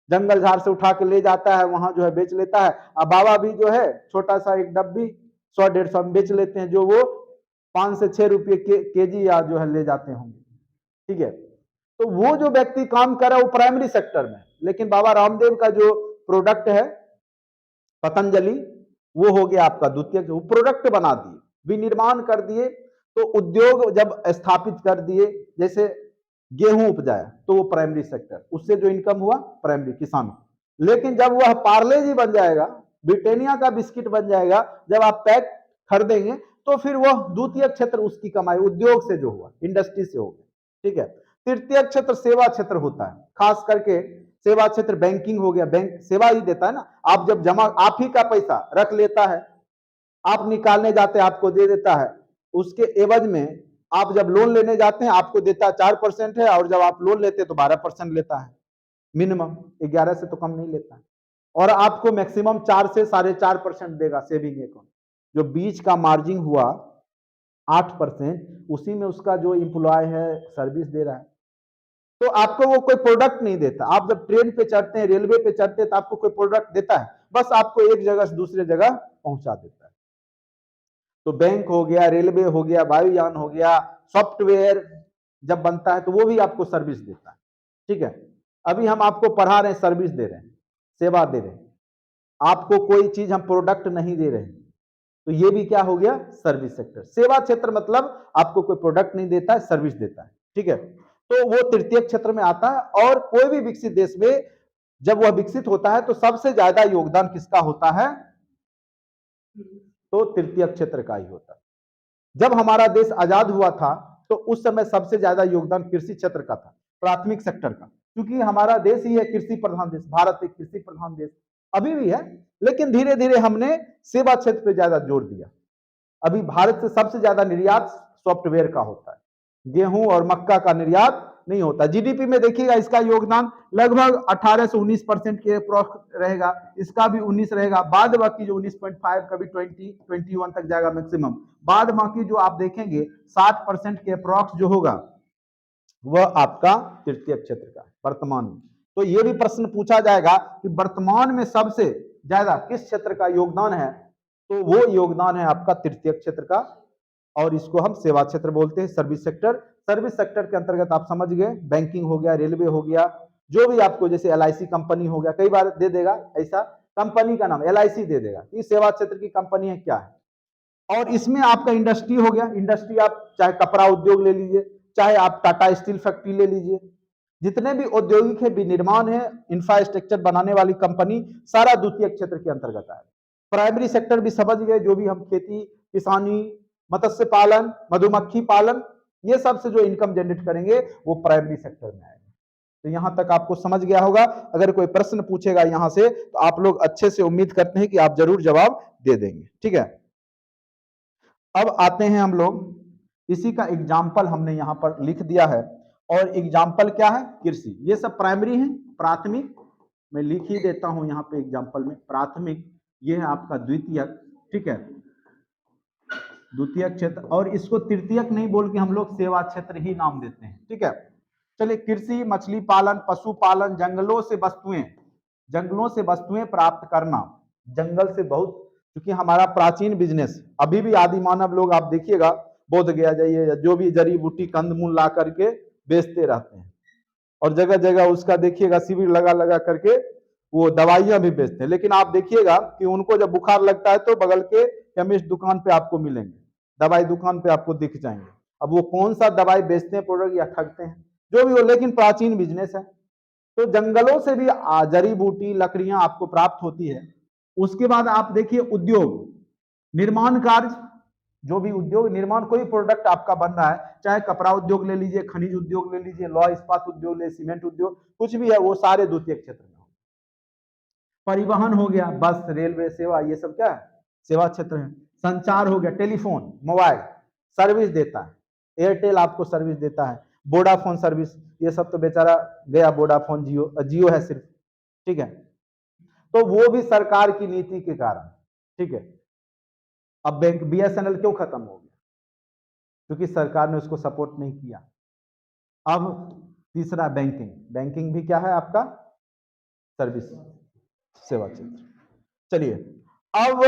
जंगल झाड़ से उठा के ले जाता है, वहां जो है बेच लेता है। अब बाबा भी जो है छोटा सा एक डब्बी 100-150 में बेच लेते हैं, जो वो 5 से 6 रुपये केजी या जो है ले जाते होंगे। ठीक है, तो वो जो व्यक्ति काम कर रहा है वो प्राइमरी सेक्टर में, लेकिन बाबा रामदेव का जो प्रोडक्ट है पतंजलि, वो हो गया आपका द्वितीय, वो प्रोडक्ट बना दिए, विनिर्माण कर दिए, तो उद्योग जब स्थापित कर दिए, जैसे गेहूं उपजाया तो वो प्राइमरी सेक्टर, उससे जो इनकम हुआ प्राइमरी किसान। लेकिन जब वह पार्ले जी बन जाएगा, ब्रिटानिया का बिस्किट बन जाएगा, जब आप पैक खरीदेंगे तो फिर वह द्वितीय क्षेत्र उसकी कमाई उद्योग से जो हुआ, इंडस्ट्री से हो गया, ठीक है। तृतीय क्षेत्र सेवा क्षेत्र होता है, खास करके सेवा क्षेत्र बैंकिंग हो गया, बैंक सेवा ही देता है ना। आप जब जमा, आप ही का पैसा रख लेता है, आप निकालने जाते हैं आपको दे देता है, उसके एवज में आप जब लोन लेने जाते हैं आपको देता है 4% है, और जब आप लोन लेते हैं तो 12% लेता है, मिनिमम 11 से तो कम नहीं लेता है, और आपको मैक्सिमम 4 से 4.5% देगा सेविंग अकाउंट। जो बीच का मार्जिन हुआ 8%, उसी में उसका जो एम्प्लॉय है सर्विस दे रहा है। तो आपको वो कोई प्रोडक्ट नहीं देता। आप जब ट्रेन पे चढ़ते हैं, रेलवे पे चढ़ते हैं, तो आपको कोई प्रोडक्ट देता है, बस आपको एक जगह से दूसरे जगह पहुंचा देता है। तो बैंक हो गया, रेलवे हो गया, वायुयान हो गया, सॉफ्टवेयर जब बनता है तो वो भी आपको सर्विस देता है, ठीक है। अभी हम आपको पढ़ा रहे हैं, सर्विस दे रहे हैं, सेवा दे रहे हैं, आपको कोई चीज हम प्रोडक्ट नहीं दे रहे हैं, तो ये भी क्या हो गया, सर्विस सेक्टर। सेवा क्षेत्र मतलब आपको कोई प्रोडक्ट नहीं देता है, सर्विस देता है, ठीक है। तो वो तृतीय क्षेत्र में आता है। और कोई भी विकसित देश में जब वह विकसित होता है तो सबसे ज्यादा योगदान किसका होता है, तो तृतीय क्षेत्र का ही होता है। जब हमारा देश आजाद हुआ था तो उस समय सबसे ज्यादा योगदान कृषि क्षेत्र का था, प्राथमिक सेक्टर का, क्योंकि हमारा देश ही है कृषि प्रधान देश, भारत एक कृषि प्रधान देश अभी भी है, लेकिन धीरे धीरे हमने सेवा क्षेत्र पे ज्यादा जोर दिया। अभी भारत से सबसे ज्यादा निर्यात सॉफ्टवेयर का होता है, गेहूं और मक्का का निर्यात नहीं होता। जीडीपी में देखिएगा इसका योगदान लगभग 18 से 19% के अप्रॉक्स रहेगा, इसका भी 19 रहेगा, बाद बाकी जो 19.5 कभी 20-21 तक जाएगा मैक्सिमम, बाद बाकी जो आप देखेंगे 60% के अप्रॉक्स जो होगा वह आपका तृतीय क्षेत्र का वर्तमान में। तो ये भी प्रश्न पूछा जाएगा कि वर्तमान में सबसे ज्यादा किस क्षेत्र का योगदान है, तो वो योगदान है आपका तृतीय क्षेत्र का, और इसको हम सेवा क्षेत्र बोलते हैं, सर्विस सेक्टर। सर्विस सेक्टर के अंतर्गत आप समझ गए, बैंकिंग हो गया, रेलवे हो गया, जो भी आपको जैसे LIC कंपनी हो गया, कई बार दे देगा ऐसा, कंपनी का नाम LIC दे देगा, ये सेवा क्षेत्र की कंपनी है क्या है। और इसमें आपका इंडस्ट्री हो गया, इंडस्ट्री आप चाहे कपड़ा उद्योग ले लीजिए, चाहे आप टाटा स्टील फैक्ट्री ले लीजिए, जितने भी औद्योगिक है, विनिर्माण है, इंफ्रास्ट्रक्चर बनाने वाली कंपनी, सारा द्वितीय क्षेत्र के अंतर्गत है। प्राइमरी सेक्टर भी समझ गए, जो भी हम खेती किसानी मत्स्य पालन मधुमक्खी पालन ये सब से जो इनकम जनरेट करेंगे वो प्राइमरी सेक्टर में आएगा। तो यहां तक आपको समझ गया होगा। अगर कोई प्रश्न पूछेगा यहां से तो आप लोग अच्छे से उम्मीद करते हैं कि आप जरूर जवाब दे देंगे, ठीक है। अब आते हैं हम लोग, इसी का एग्जाम्पल हमने यहाँ पर लिख दिया है, और एग्जाम्पल क्या है, कृषि। ये सब प्राइमरी है, प्राथमिक मैं लिख ही देता हूं यहाँ पे एग्जाम्पल में, प्राथमिक ये है आपका द्वितीयक, ठीक है, द्वितीयक क्षेत्र, और इसको तृतीयक नहीं बोल के हम लोग सेवा क्षेत्र ही नाम देते हैं, ठीक है। चलिए, कृषि, मछली पालन, पशुपालन, जंगलों से वस्तुएं प्राप्त करना, जंगल से बहुत, क्योंकि हमारा प्राचीन बिजनेस अभी भी आदि मानव लोग आप देखिएगा बोध गया जाइए, जो भी जड़ी बूटी कंदमूल ला करके बेचते रहते हैं, और जगह जगह उसका देखिएगा शिविर लगा लगा करके वो दवाइयां भी बेचते हैं। लेकिन आप देखिएगा कि उनको जब बुखार लगता है तो बगल के केमिस्ट दुकान पे आपको मिलेंगे, दवाई दुकान पे आपको दिख जाएंगे। अब वो कौन सा दवाई बेचते हैं प्रोडक्ट या ठगते हैं जो भी हो, लेकिन प्राचीन बिजनेस है। तो जंगलों से भी जड़ी बूटी लकड़ियां आपको प्राप्त होती है। उसके बाद आप देखिए उद्योग, निर्माण कार्य, जो भी उद्योग निर्माण कोई प्रोडक्ट आपका बन रहा है, चाहे कपड़ा उद्योग ले लीजिए, खनिज उद्योग ले लीजिए, लौह इस्पात उद्योग ले, सीमेंट उद्योग, कुछ भी है वो सारे द्वितीय क्षेत्र में। परिवहन हो गया, बस रेलवे सेवा, ये सब क्या है, सेवा क्षेत्र है। संचार हो गया, टेलीफोन मोबाइल सर्विस देता है, एयरटेल आपको सर्विस देता है, वोडाफोन सर्विस, ये सब तो बेचारा गया वोडाफोन, जियो है सिर्फ, ठीक है। तो वो भी सरकार की नीति के कारण, ठीक है। अब बैंक BSNL क्यों खत्म हो गया, क्योंकि सरकार ने उसको सपोर्ट नहीं किया। अब तीसरा बैंकिंग, बैंकिंग भी क्या है आपका, सर्विस सेवा क्षेत्र। चलिए, अब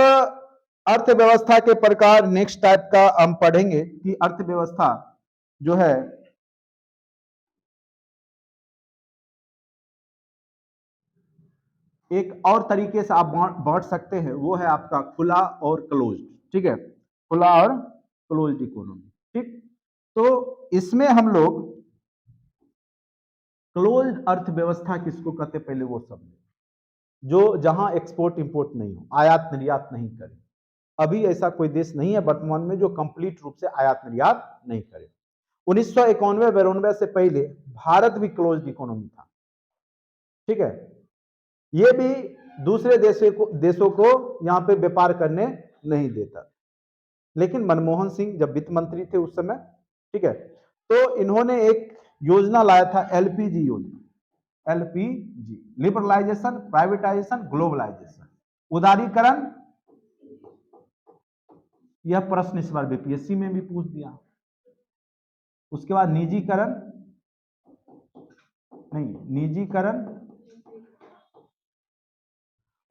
अर्थव्यवस्था के प्रकार नेक्स्ट टाइप का हम पढ़ेंगे कि अर्थव्यवस्था जो है एक और तरीके से आप बांट सकते हैं, वो है आपका खुला और क्लोज्ड, ठीक है, खुला और क्लोज्ड इकोनॉमी, ठीक। तो इसमें हम लोग क्लोज्ड अर्थव्यवस्था किसको कहते, पहले वो सब जो जहां एक्सपोर्ट इंपोर्ट नहीं हो, आयात निर्यात नहीं करे, अभी ऐसा कोई देश नहीं है वर्तमान में जो कंप्लीट रूप से आयात निर्यात नहीं करे। 1991-92 से पहले भारत भी क्लोज्ड इकोनॉमी था, ठीक है। ये भी दूसरे देशों को यहाँ पे व्यापार करने नहीं देता। लेकिन मनमोहन सिंह जब वित्त मंत्री थे उस समय, ठीक है, तो इन्होंने एक योजना लाया था, एलपीजी योजना। एलपीजी, लिबरलाइजेशन, प्राइवेटाइजेशन, ग्लोबलाइजेशन, उदारीकरण। यह प्रश्न इस बार बीपीएससी में भी पूछ दिया। उसके बाद निजीकरण, नहीं, निजीकरण,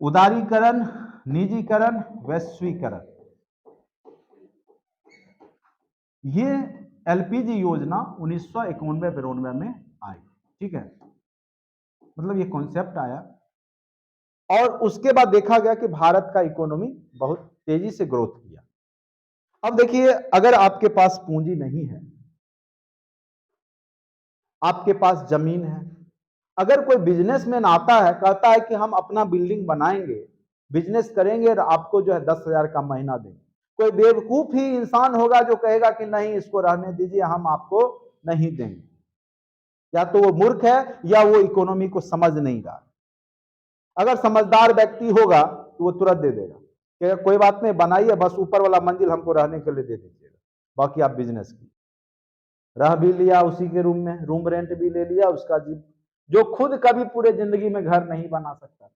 उदारीकरण, निजीकरण, वैश्वीकरण। ये एलपीजी योजना 1991-92 में आई, ठीक है, मतलब ये कॉन्सेप्ट आया और उसके बाद देखा गया कि भारत का इकोनॉमी बहुत तेजी से ग्रोथ किया। अब देखिए, अगर आपके पास पूंजी नहीं है, आपके पास जमीन है, अगर कोई बिजनेसमैन आता है, कहता है कि हम अपना बिल्डिंग बनाएंगे, बिजनेस करेंगे और आपको जो है 10,000 का महीना देंगे, कोई बेवकूफ ही इंसान होगा जो कहेगा कि नहीं, इसको रहने दीजिए, हम आपको नहीं देंगे। या तो वो मूर्ख है या वो इकोनॉमी को समझ नहीं रहा। अगर समझदार व्यक्ति होगा तो वो तुरंत दे देगा कि कोई बात नहीं, बनाइए, बस ऊपर वाला मंजिल हमको रहने के लिए दे दीजिएगा, बाकी आप बिजनेस की। रह भी लिया उसी के रूम में, रूम रेंट भी ले लिया उसका, जो खुद कभी पूरे जिंदगी में घर नहीं बना सकता।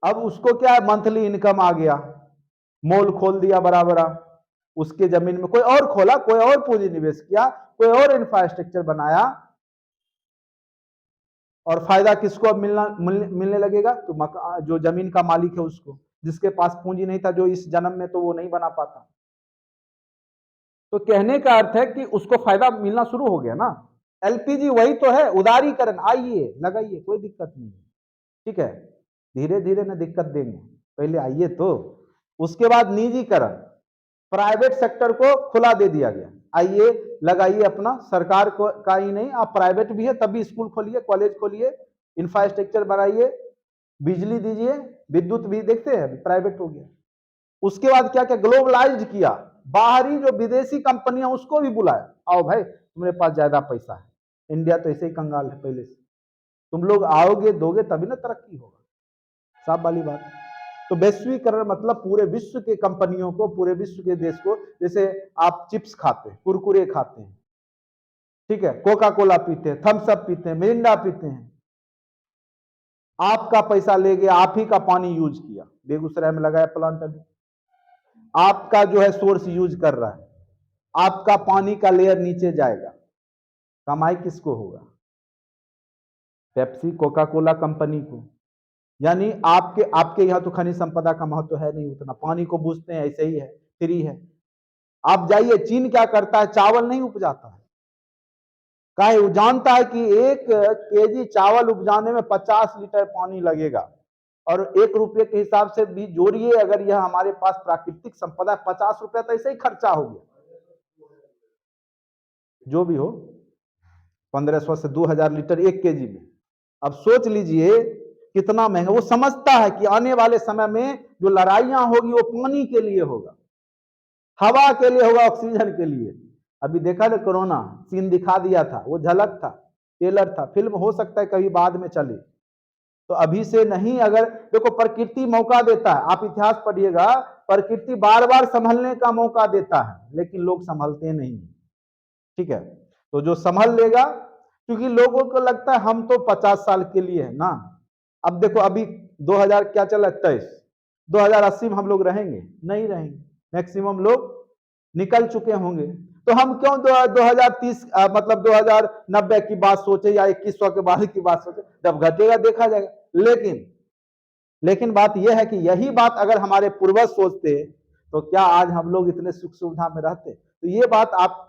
अब उसको क्या है, मंथली इनकम आ गया, मॉल खोल दिया बड़ा बड़ा, उसके जमीन में कोई और खोला, कोई और पूंजी निवेश किया, कोई और इंफ्रास्ट्रक्चर बनाया, और फायदा किसको अब मिलने लगेगा? तो जो जमीन का मालिक है उसको, जिसके पास पूंजी नहीं था, जो इस जन्म में तो वो नहीं बना पाता। तो कहने का अर्थ है कि उसको फायदा मिलना शुरू हो गया ना। एलपीजी वही तो है, उदारीकरण। आइए, लगाइए, कोई दिक्कत नहीं है, ठीक है, धीरे धीरे ना दिक्कत देंगे, पहले आइए तो। उसके बाद निजीकरण, प्राइवेट सेक्टर को खुला दे दिया गया, आइए लगाइए अपना, सरकार को का ही नहीं, आप प्राइवेट भी है तब भी स्कूल खोलिए, कॉलेज खोलिए, इंफ्रास्ट्रक्चर बनाइए, बिजली दीजिए, विद्युत भी देखते हैं प्राइवेट हो गया। उसके बाद क्या क्या ग्लोबलाइज्ड किया, बाहरी जो विदेशी कंपनियां उसको भी बुलाया, आओ भाई तुम्हारे पास ज्यादा पैसा है, इंडिया तो ऐसे ही कंगाल है पहले से, तुम लोग आओगे दोगे तभी ना तरक्की होगा, साफ वाली बात। तो वैश्वीकरण मतलब पूरे विश्व के कंपनियों को, पूरे विश्व के देश को, जैसे आप चिप्स खाते हैं, कुरकुरे खाते हैं, ठीक है, कोका कोला पीते हैं, थम्स अप पीते हैं, मिरिंडा पीते हैं, आपका पैसा ले गया, आप ही का पानी यूज किया, बेगूसराय में लगाया प्लांट, अभी आपका जो है सोर्स यूज कर रहा है, आपका पानी का लेयर नीचे जाएगा, कमाई किसको होगा? पेप्सी कोका कोला कंपनी को। यानी आपके यहाँ तो खनिज संपदा का महत्व है नहीं उतना, पानी को बूझते हैं, ऐसे ही है, फ्री है। आप जाइए, चीन क्या करता है, चावल नहीं उपजाता है, काहे? वो जानता है कि 1 केजी चावल उपजाने में 50 लीटर पानी लगेगा, और 1 रुपये के हिसाब से भी जोड़िए, अगर यह हमारे पास प्राकृतिक संपदा है, 50 रुपया तो ऐसे ही खर्चा हो गया, जो भी हो, 1500 से 2000 लीटर 1 केजी में। अब सोच लीजिए कितना महंगा। वो समझता है कि आने वाले समय में जो लड़ाइयां होगी वो पानी के लिए होगा, हवा के लिए होगा, ऑक्सीजन के लिए। अभी देखा ना, कोरोना सीन दिखा दिया था, वो झलक था, ट्रेलर था, फिल्म हो सकता है कभी बाद में चले, तो अभी से नहीं। अगर देखो, प्रकृति मौका देता है, आप इतिहास पढ़िएगा, प्रकृति बार बार संभलने का मौका देता है, लेकिन लोग संभलते नहीं, ठीक है। तो जो संभल लेगा, क्योंकि लोगों को लगता है हम तो 50 साल के लिए है ना। अब देखो, अभी 2000 क्या चला, 23, 2080 में हम लोग रहेंगे? नहीं रहेंगे, मैक्सिमम लोग निकल चुके होंगे। तो हम क्यों 2030 मतलब 2090 की बात सोचे, या 2100 के बाद की बात सोचे? जब घटेगा देखा जाएगा। लेकिन बात यह है कि यही बात अगर हमारे पूर्वज सोचते तो क्या आज हम लोग इतने सुख सुविधा में रहते? तो ये बात आपको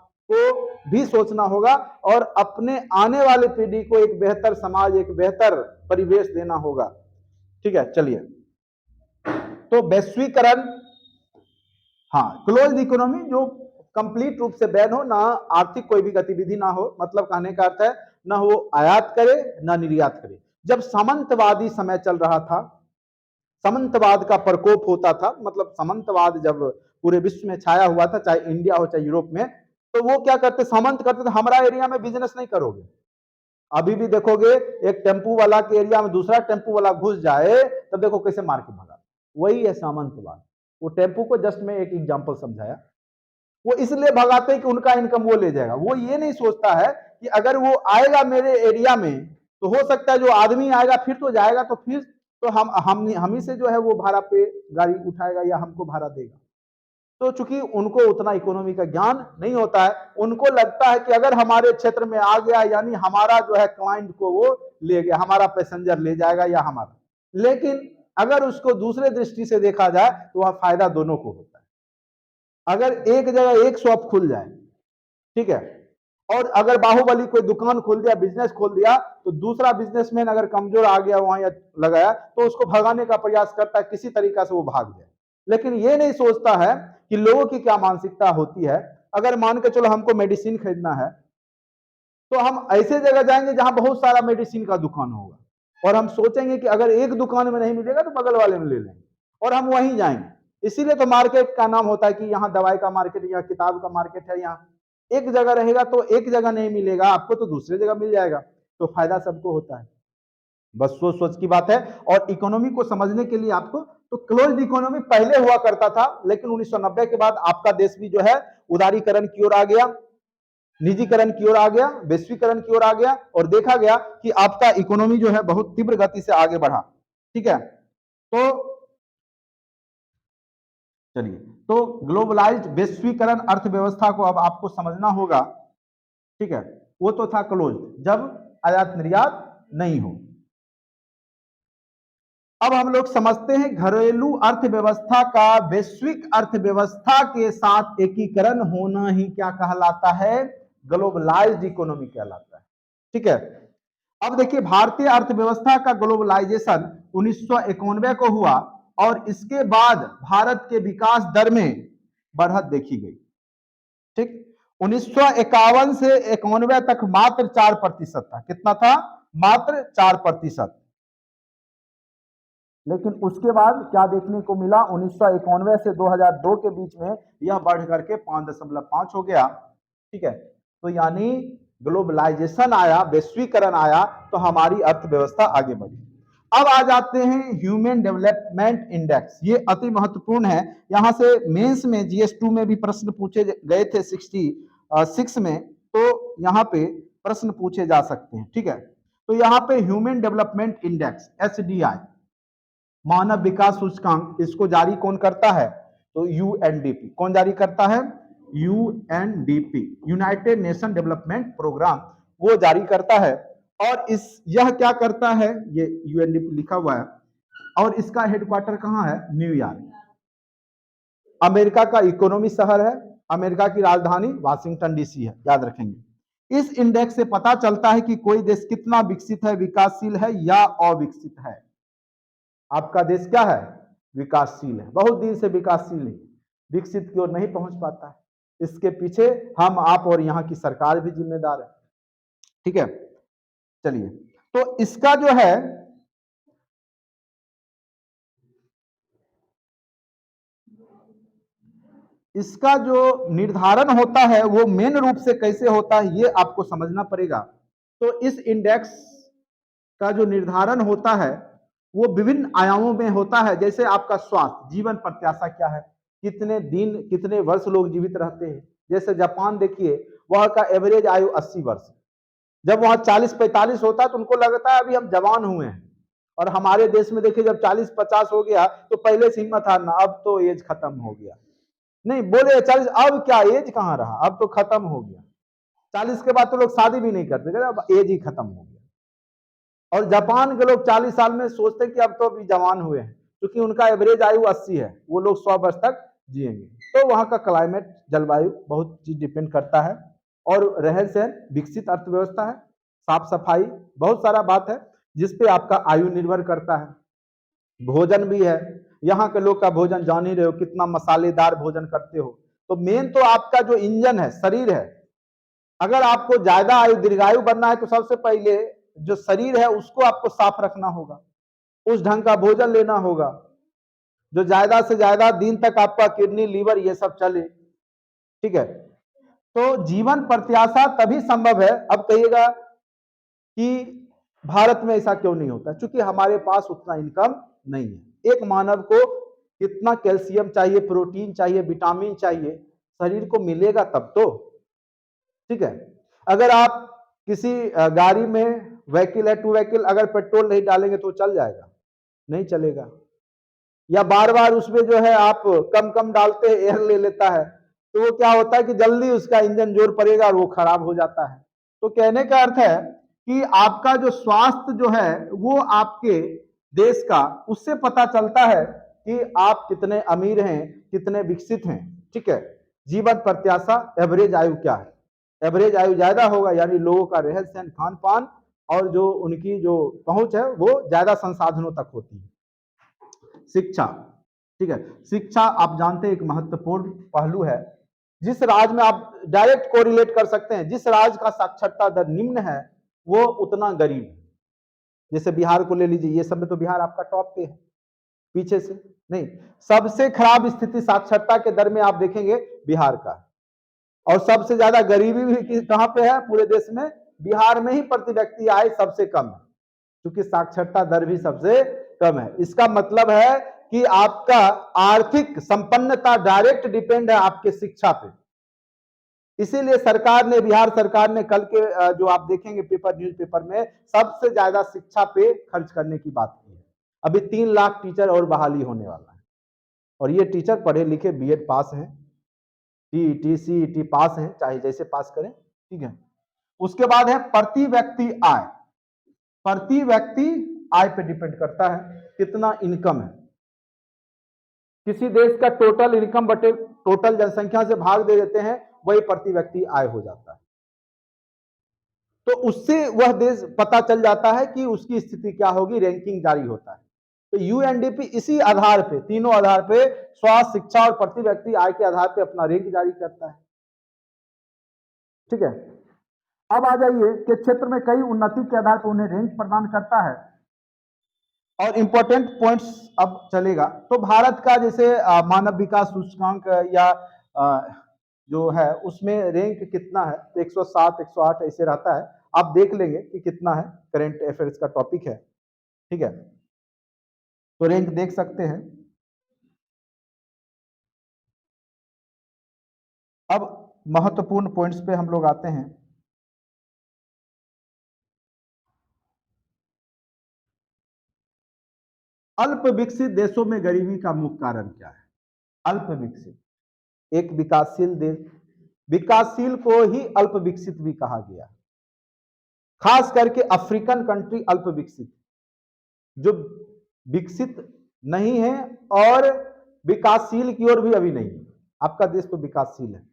भी सोचना होगा, और अपने आने वाले पीढ़ी को एक बेहतर समाज, एक बेहतर परिवेश देना होगा, ठीक है। चलिए, तो वैश्वीकरण, हाँ, क्लोज इकोनॉमी जो कंप्लीट रूप से बैन हो, ना आर्थिक कोई भी गतिविधि ना हो, मतलब कहने का अर्थ है ना वो आयात करे ना निर्यात करे। जब सामंतवादी समय चल रहा था, सामंतवाद का प्रकोप होता था, मतलब सामंतवाद जब पूरे विश्व में छाया हुआ था, चाहे इंडिया हो चाहे यूरोप में, तो वो क्या करते, सामंत करते थे, हमारा एरिया में बिजनेस नहीं करोगे। अभी भी देखोगे एक टेम्पू वाला के एरिया में दूसरा टेम्पू वाला घुस जाए, तब देखो कैसे मार के भगा। वही है सामंतवाद। वो टेम्पू को जस्ट में एक एग्जांपल समझाया। वो इसलिए भगाते हैं कि उनका इनकम वो ले जाएगा। वो ये नहीं सोचता है कि अगर वो आएगा मेरे एरिया में, तो हो सकता है जो आदमी आएगा फिर तो जाएगा, तो फिर तो हम ही से जो है वो भाड़ा पे गाड़ी उठाएगा या हमको भाड़ा देगा। तो चूंकि उनको उतना इकोनॉमी का ज्ञान नहीं होता है, उनको लगता है कि अगर हमारे क्षेत्र में आ गया यानी हमारा जो है क्लाइंट को वो ले गया, हमारा पैसेंजर ले जाएगा या हमारा। लेकिन अगर उसको दूसरे दृष्टि से देखा जाए तो वह फायदा दोनों को होता है। अगर एक जगह एक शॉप खुल जाए, ठीक है, और अगर बाहुबली कोई दुकान खोल दिया, बिजनेस खोल दिया, तो दूसरा बिजनेसमैन अगर कमजोर आ गया वहां या लगाया, तो उसको भगाने का प्रयास करता है, किसी तरीका से वो भाग जाए। लेकिन ये नहीं सोचता है कि लोगों की क्या मानसिकता होती है। अगर मान के चलो हमको मेडिसिन खरीदना है, तो हम ऐसे जगह जाएंगे जहां बहुत सारा मेडिसिन का दुकान होगा, और हम सोचेंगे कि अगर एक दुकान में नहीं मिलेगा तो बगल वाले में ले लेंगे, और हम वहीं जाएंगे। इसीलिए तो मार्केट का नाम होता है कि यहाँ दवाई का मार्केट या किताब का मार्केट है। यहाँ एक जगह रहेगा तो एक जगह नहीं मिलेगा आपको, तो दूसरी जगह मिल जाएगा, तो फायदा सबको होता है। बस सोच सोच की बात है। और इकोनॉमी को समझने के लिए आपको, तो क्लोज्ड इकोनॉमी पहले हुआ करता था, लेकिन 1990 के बाद आपका देश भी जो है उदारीकरण की ओर आ गया, निजीकरण की ओर आ गया, वैश्वीकरण की ओर आ गया, और देखा गया कि आपका इकोनॉमी जो है बहुत तीव्र गति से आगे बढ़ा। ठीक है, तो चलिए, तो ग्लोबलाइज्ड वैश्वीकरण अर्थव्यवस्था को अब आपको समझना होगा। ठीक है, वो तो था क्लोज, जब आयात निर्यात नहीं हो। अब हम लोग समझते हैं घरेलू अर्थव्यवस्था का वैश्विक अर्थव्यवस्था के साथ एकीकरण होना ही क्या कहलाता है, ग्लोबलाइज्ड इकोनॉमी कहलाता है। ठीक है, अब देखिए भारतीय अर्थव्यवस्था का ग्लोबलाइजेशन 1991 को हुआ, और इसके बाद भारत के विकास दर में बढ़त देखी गई। ठीक, 1951 से 91 तक मात्र 4% था। कितना था? मात्र 4%। लेकिन उसके बाद क्या देखने को मिला, 1991 से 2002 के बीच में यह बढ़ करके 5.5 हो गया। ठीक है, तो यानी ग्लोबलाइजेशन आया, वैश्वीकरण आया, तो हमारी अर्थव्यवस्था आगे बढ़ी। अब आ जाते हैं ह्यूमन डेवलपमेंट इंडेक्स। ये अति महत्वपूर्ण है। यहां से मेंस में GS2 में भी प्रश्न पूछे गए थे 66 में, तो यहाँ पे प्रश्न पूछे जा सकते हैं। ठीक है, तो यहाँ पे ह्यूमन डेवलपमेंट इंडेक्स SDI, मानव विकास सूचकांक, इसको जारी कौन करता है? तो UNDP। कौन जारी करता है? UNDP, United Nation Development Programme, वो जारी करता है। और यह क्या करता है, ये UNDP लिखा हुआ है, और इसका हेडक्वार्टर कहां है? न्यूयॉर्क। अमेरिका का इकोनॉमी शहर है, अमेरिका की राजधानी वाशिंगटन DC है, याद रखेंगे। इस इंडेक्स से पता चलता है कि कोई देश कितना विकसित है, विकासशील है या अविकसित है। आपका देश क्या है? विकासशील है, बहुत दिन से विकासशील है, विकसित की ओर नहीं पहुंच पाता है। इसके पीछे हम, आप और यहाँ की सरकार भी जिम्मेदार है। ठीक है, चलिए, तो इसका जो है, इसका जो निर्धारण होता है वो मेन रूप से कैसे होता है, ये आपको समझना पड़ेगा। तो इस इंडेक्स का जो निर्धारण होता है वो विभिन्न आयामों में होता है। जैसे आपका स्वास्थ्य, जीवन प्रत्याशा क्या है, कितने दिन कितने वर्ष लोग जीवित रहते हैं। जैसे जापान देखिए, वहां का एवरेज आयु 80 वर्ष। जब वहां 40-45 होता है तो उनको लगता है अभी हम जवान हुए हैं। और हमारे देश में देखिए जब 40-50 हो गया तो पहले से हिम्मत हारना, अब तो एज खत्म हो गया। नहीं बोले 40, अब क्या एज कहाँ रहा, अब तो खत्म हो गया। 40 के बाद तो लोग शादी भी नहीं करते, अब एज ही खत्म हो गया। और जापान के लोग 40 साल में सोचते हैं कि अब तो अभी जवान हुए हैं, क्योंकि उनका एवरेज आयु 80 है, वो लोग 100 वर्ष तक जिएंगे। तो वहां का क्लाइमेट, जलवायु बहुत चीज डिपेंड करता है, और रहन सहन, विकसित अर्थव्यवस्था है, साफ सफाई, बहुत सारा बात है जिसपे आपका आयु निर्भर करता है। भोजन भी है, यहाँ के लोग का भोजन जान ही रहे हो, कितना मसालेदार भोजन करते हो। तो मेन तो आपका जो इंजन है, शरीर है। अगर आपको ज्यादा आयु, दीर्घायु बनना है तो सबसे पहले जो शरीर है उसको आपको साफ रखना होगा, उस ढंग का भोजन लेना होगा, जो ज्यादा से ज्यादा दिन तक आपका किडनी लीवर ये सब चले। ठीक है, तो जीवन प्रत्याशा तभी संभव है। अब कहिएगा कि भारत में ऐसा क्यों नहीं होता, क्योंकि हमारे पास उतना इनकम नहीं है। एक मानव को कितना कैल्शियम चाहिए, प्रोटीन चाहिए, विटामिन चाहिए, शरीर को मिलेगा तब तो। ठीक है, अगर आप किसी गाड़ी में व्हीकल है, टू व्हीकल, अगर पेट्रोल नहीं डालेंगे तो चल जाएगा? नहीं चलेगा। या बार बार उसमें जो है आप कम कम डालते हैं, एयर ले लेता है, तो वो क्या होता है कि जल्दी उसका इंजन जोर पड़ेगा और वो खराब हो जाता है। तो कहने का अर्थ है कि आपका जो स्वास्थ्य जो है वो आपके देश का, उससे पता चलता है कि आप कितने अमीर हैं, कितने विकसित हैं। ठीक है, जीवन प्रत्याशा, एवरेज आयु क्या है? एवरेज आयु ज्यादा होगा, यानी लोगों का रहन सहन, खान पान और जो उनकी जो पहुंच है वो ज्यादा संसाधनों तक होती है। शिक्षा, ठीक है, शिक्षा आप जानते हैं एक महत्वपूर्ण पहलू है। जिस राज्य में आप डायरेक्ट कोरिलेट कर सकते हैं, जिस राज्य का साक्षरता दर निम्न है वो उतना गरीब है। जैसे बिहार को ले लीजिए, ये सब में तो बिहार आपका टॉप पे है, पीछे से नहीं। सबसे खराब स्थिति साक्षरता के दर में आप देखेंगे बिहार का, और सबसे ज्यादा गरीबी भी कहां पे है पूरे देश में? बिहार में ही प्रति व्यक्ति आय सबसे कम है, क्योंकि साक्षरता दर भी सबसे कम है। इसका मतलब है कि आपका आर्थिक संपन्नता डायरेक्ट डिपेंड है आपके शिक्षा पे। इसीलिए सरकार ने, बिहार सरकार ने कल के जो आप देखेंगे पेपर, न्यूज़पेपर में सबसे ज्यादा शिक्षा पे खर्च करने की बात की है। अभी 3 लाख टीचर और बहाली होने वाला है, और ये टीचर पढ़े लिखे बीएड पास हैं, टीईटी सीईटी पास हैं, चाहे जैसे पास करें। ठीक है, उसके बाद है प्रति व्यक्ति आय। प्रति व्यक्ति आय पे डिपेंड करता है कितना इनकम है। किसी देश का टोटल इनकम बटे टोटल जनसंख्या से भाग दे देते हैं, वही प्रति व्यक्ति आय हो जाता है। तो उससे वह देश पता चल जाता है कि उसकी स्थिति क्या होगी, रैंकिंग जारी होता है। तो यूएनडीपी इसी आधार पे, तीनों आधार पे, स्वास्थ्य, शिक्षा और प्रति व्यक्ति आय के आधार पे अपना रैंक जारी करता है। ठीक है, अब आ जाइए कि क्षेत्र में कई उन्नति के आधार पर उन्हें रैंक प्रदान करता है। और इंपॉर्टेंट पॉइंट्स अब चलेगा। तो भारत का जैसे मानव विकास सूचकांक या जो है उसमें रैंक कितना है, तो 107 108 ऐसे रहता है। आप देख लेंगे कि कितना है, करंट अफेयर्स का टॉपिक है। ठीक है, तो रैंक देख सकते हैं। अब महत्वपूर्ण पॉइंट्स पे हम लोग आते हैं। अल्प विकसित देशों में गरीबी का मुख्य कारण क्या है? अल्प विकसित, एक विकासशील देश, विकासशील को ही अल्प विकसित भी कहा गया। खास करके अफ्रीकन कंट्री अल्प विकसित, जो विकसित नहीं है और विकासशील की ओर भी अभी नहीं है। आपका देश तो विकासशील है।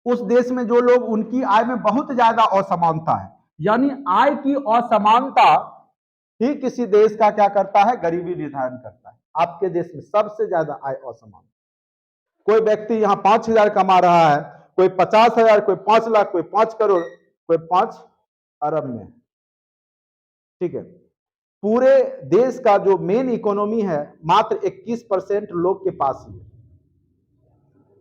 उस देश में जो लोग, उनकी आय में बहुत ज्यादा असमानता है, यानी आय की असमानता ही किसी देश का क्या करता है, गरीबी निर्धारण करता है। आपके देश में सबसे ज्यादा आय असमानता, कोई व्यक्ति यहाँ 5,000 कमा रहा है, कोई 50,000, कोई 5 लाख, कोई 5 करोड़, कोई 5 अरब में। ठीक है, पूरे देश का जो मेन इकोनॉमी है मात्र 21% लोग के पास ही है,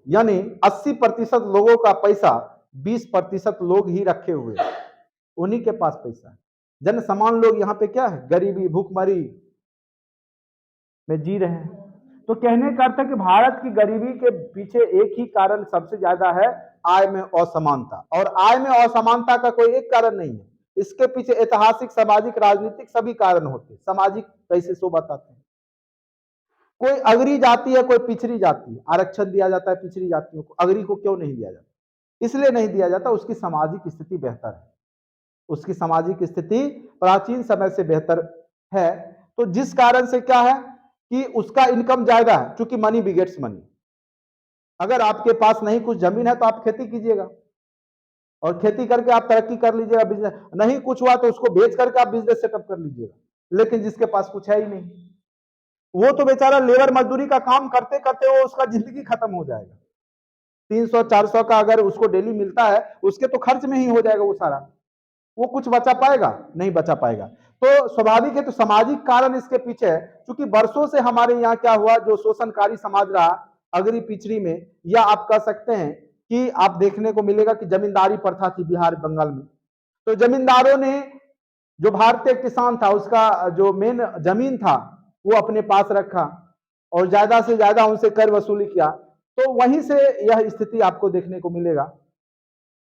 यानी 80% लोगों का पैसा 20% लोग ही रखे हुए हैं, उन्हीं के पास पैसा है। जन सामान्य लोग यहाँ पे क्या है, गरीबी भूखमरी में जी रहे हैं। तो कहने का अर्थ है कि भारत की गरीबी के पीछे एक ही कारण सबसे ज्यादा है, आय में असमानता। और आय में असमानता का कोई एक कारण नहीं है, इसके पीछे ऐतिहासिक, सामाजिक, राजनीतिक सभी कारण होते हैं। सामाजिक कैसे सो बताते हैं। कोई अगरी जाति है, कोई पिछड़ी जाति है, आरक्षण दिया जाता है पिछड़ी जातियों को, अगरी को क्यों नहीं दिया जाता? इसलिए नहीं दिया जाता, उसकी सामाजिक स्थिति बेहतर है, उसकी सामाजिक स्थिति प्राचीन समय से बेहतर है। तो जिस कारण से क्या है कि उसका इनकम ज्यादा है, क्योंकि मनी बिगेट्स मनी। अगर आपके पास नहीं कुछ जमीन है तो आप खेती कीजिएगा, और खेती करके आप तरक्की कर लीजिएगा, बिजनेस नहीं कुछ हुआ तो उसको बेच करके आप बिजनेस सेटअप कर लीजिएगा। लेकिन जिसके पास कुछ है ही नहीं, वो तो बेचारा लेबर मजदूरी का काम करते करते वो उसका जिंदगी खत्म हो जाएगा। 300-400 का अगर उसको डेली मिलता है, उसके तो खर्च में ही हो जाएगा वो सारा, वो कुछ बचा पाएगा? नहीं बचा पाएगा। तो स्वाभाविक है, तो सामाजिक कारण इसके पीछे है, क्योंकि वर्षों से हमारे यहाँ क्या हुआ, जो शोषणकारी समाज रहा अगरी पिछड़ी में, या आप कह सकते हैं कि आप देखने को मिलेगा कि जमींदारी प्रथा थी बिहार बंगाल में। तो जमींदारों ने, जो भारतीय किसान था उसका जो मेन जमीन था वो अपने पास रखा और ज्यादा से ज्यादा उनसे कर वसूली किया, तो वहीं से यह स्थिति आपको देखने को मिलेगा।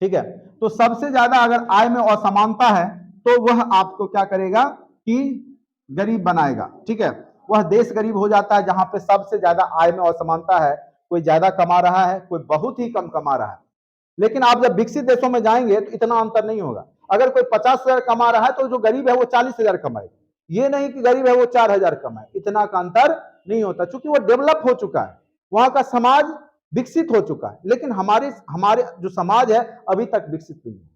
ठीक है, तो सबसे ज्यादा अगर आय में असमानता है तो वह आपको क्या करेगा कि गरीब बनाएगा। ठीक है, वह देश गरीब हो जाता है जहां पे सबसे ज्यादा आय में असमानता है, कोई ज्यादा कमा रहा है, कोई बहुत ही कम कमा रहा है। लेकिन आप जब विकसित देशों में जाएंगे तो इतना अंतर नहीं होगा। अगर कोई 50,000 कमा रहा है तो जो गरीब है वो 40,000 कमाएगा, ये नहीं कि गरीब है वो 4,000 कमाए, इतना का अंतर नहीं होता, क्योंकि वो डेवलप हो चुका है, वहां का समाज विकसित हो चुका है। लेकिन हमारे हमारे जो समाज है अभी तक विकसित नहीं है।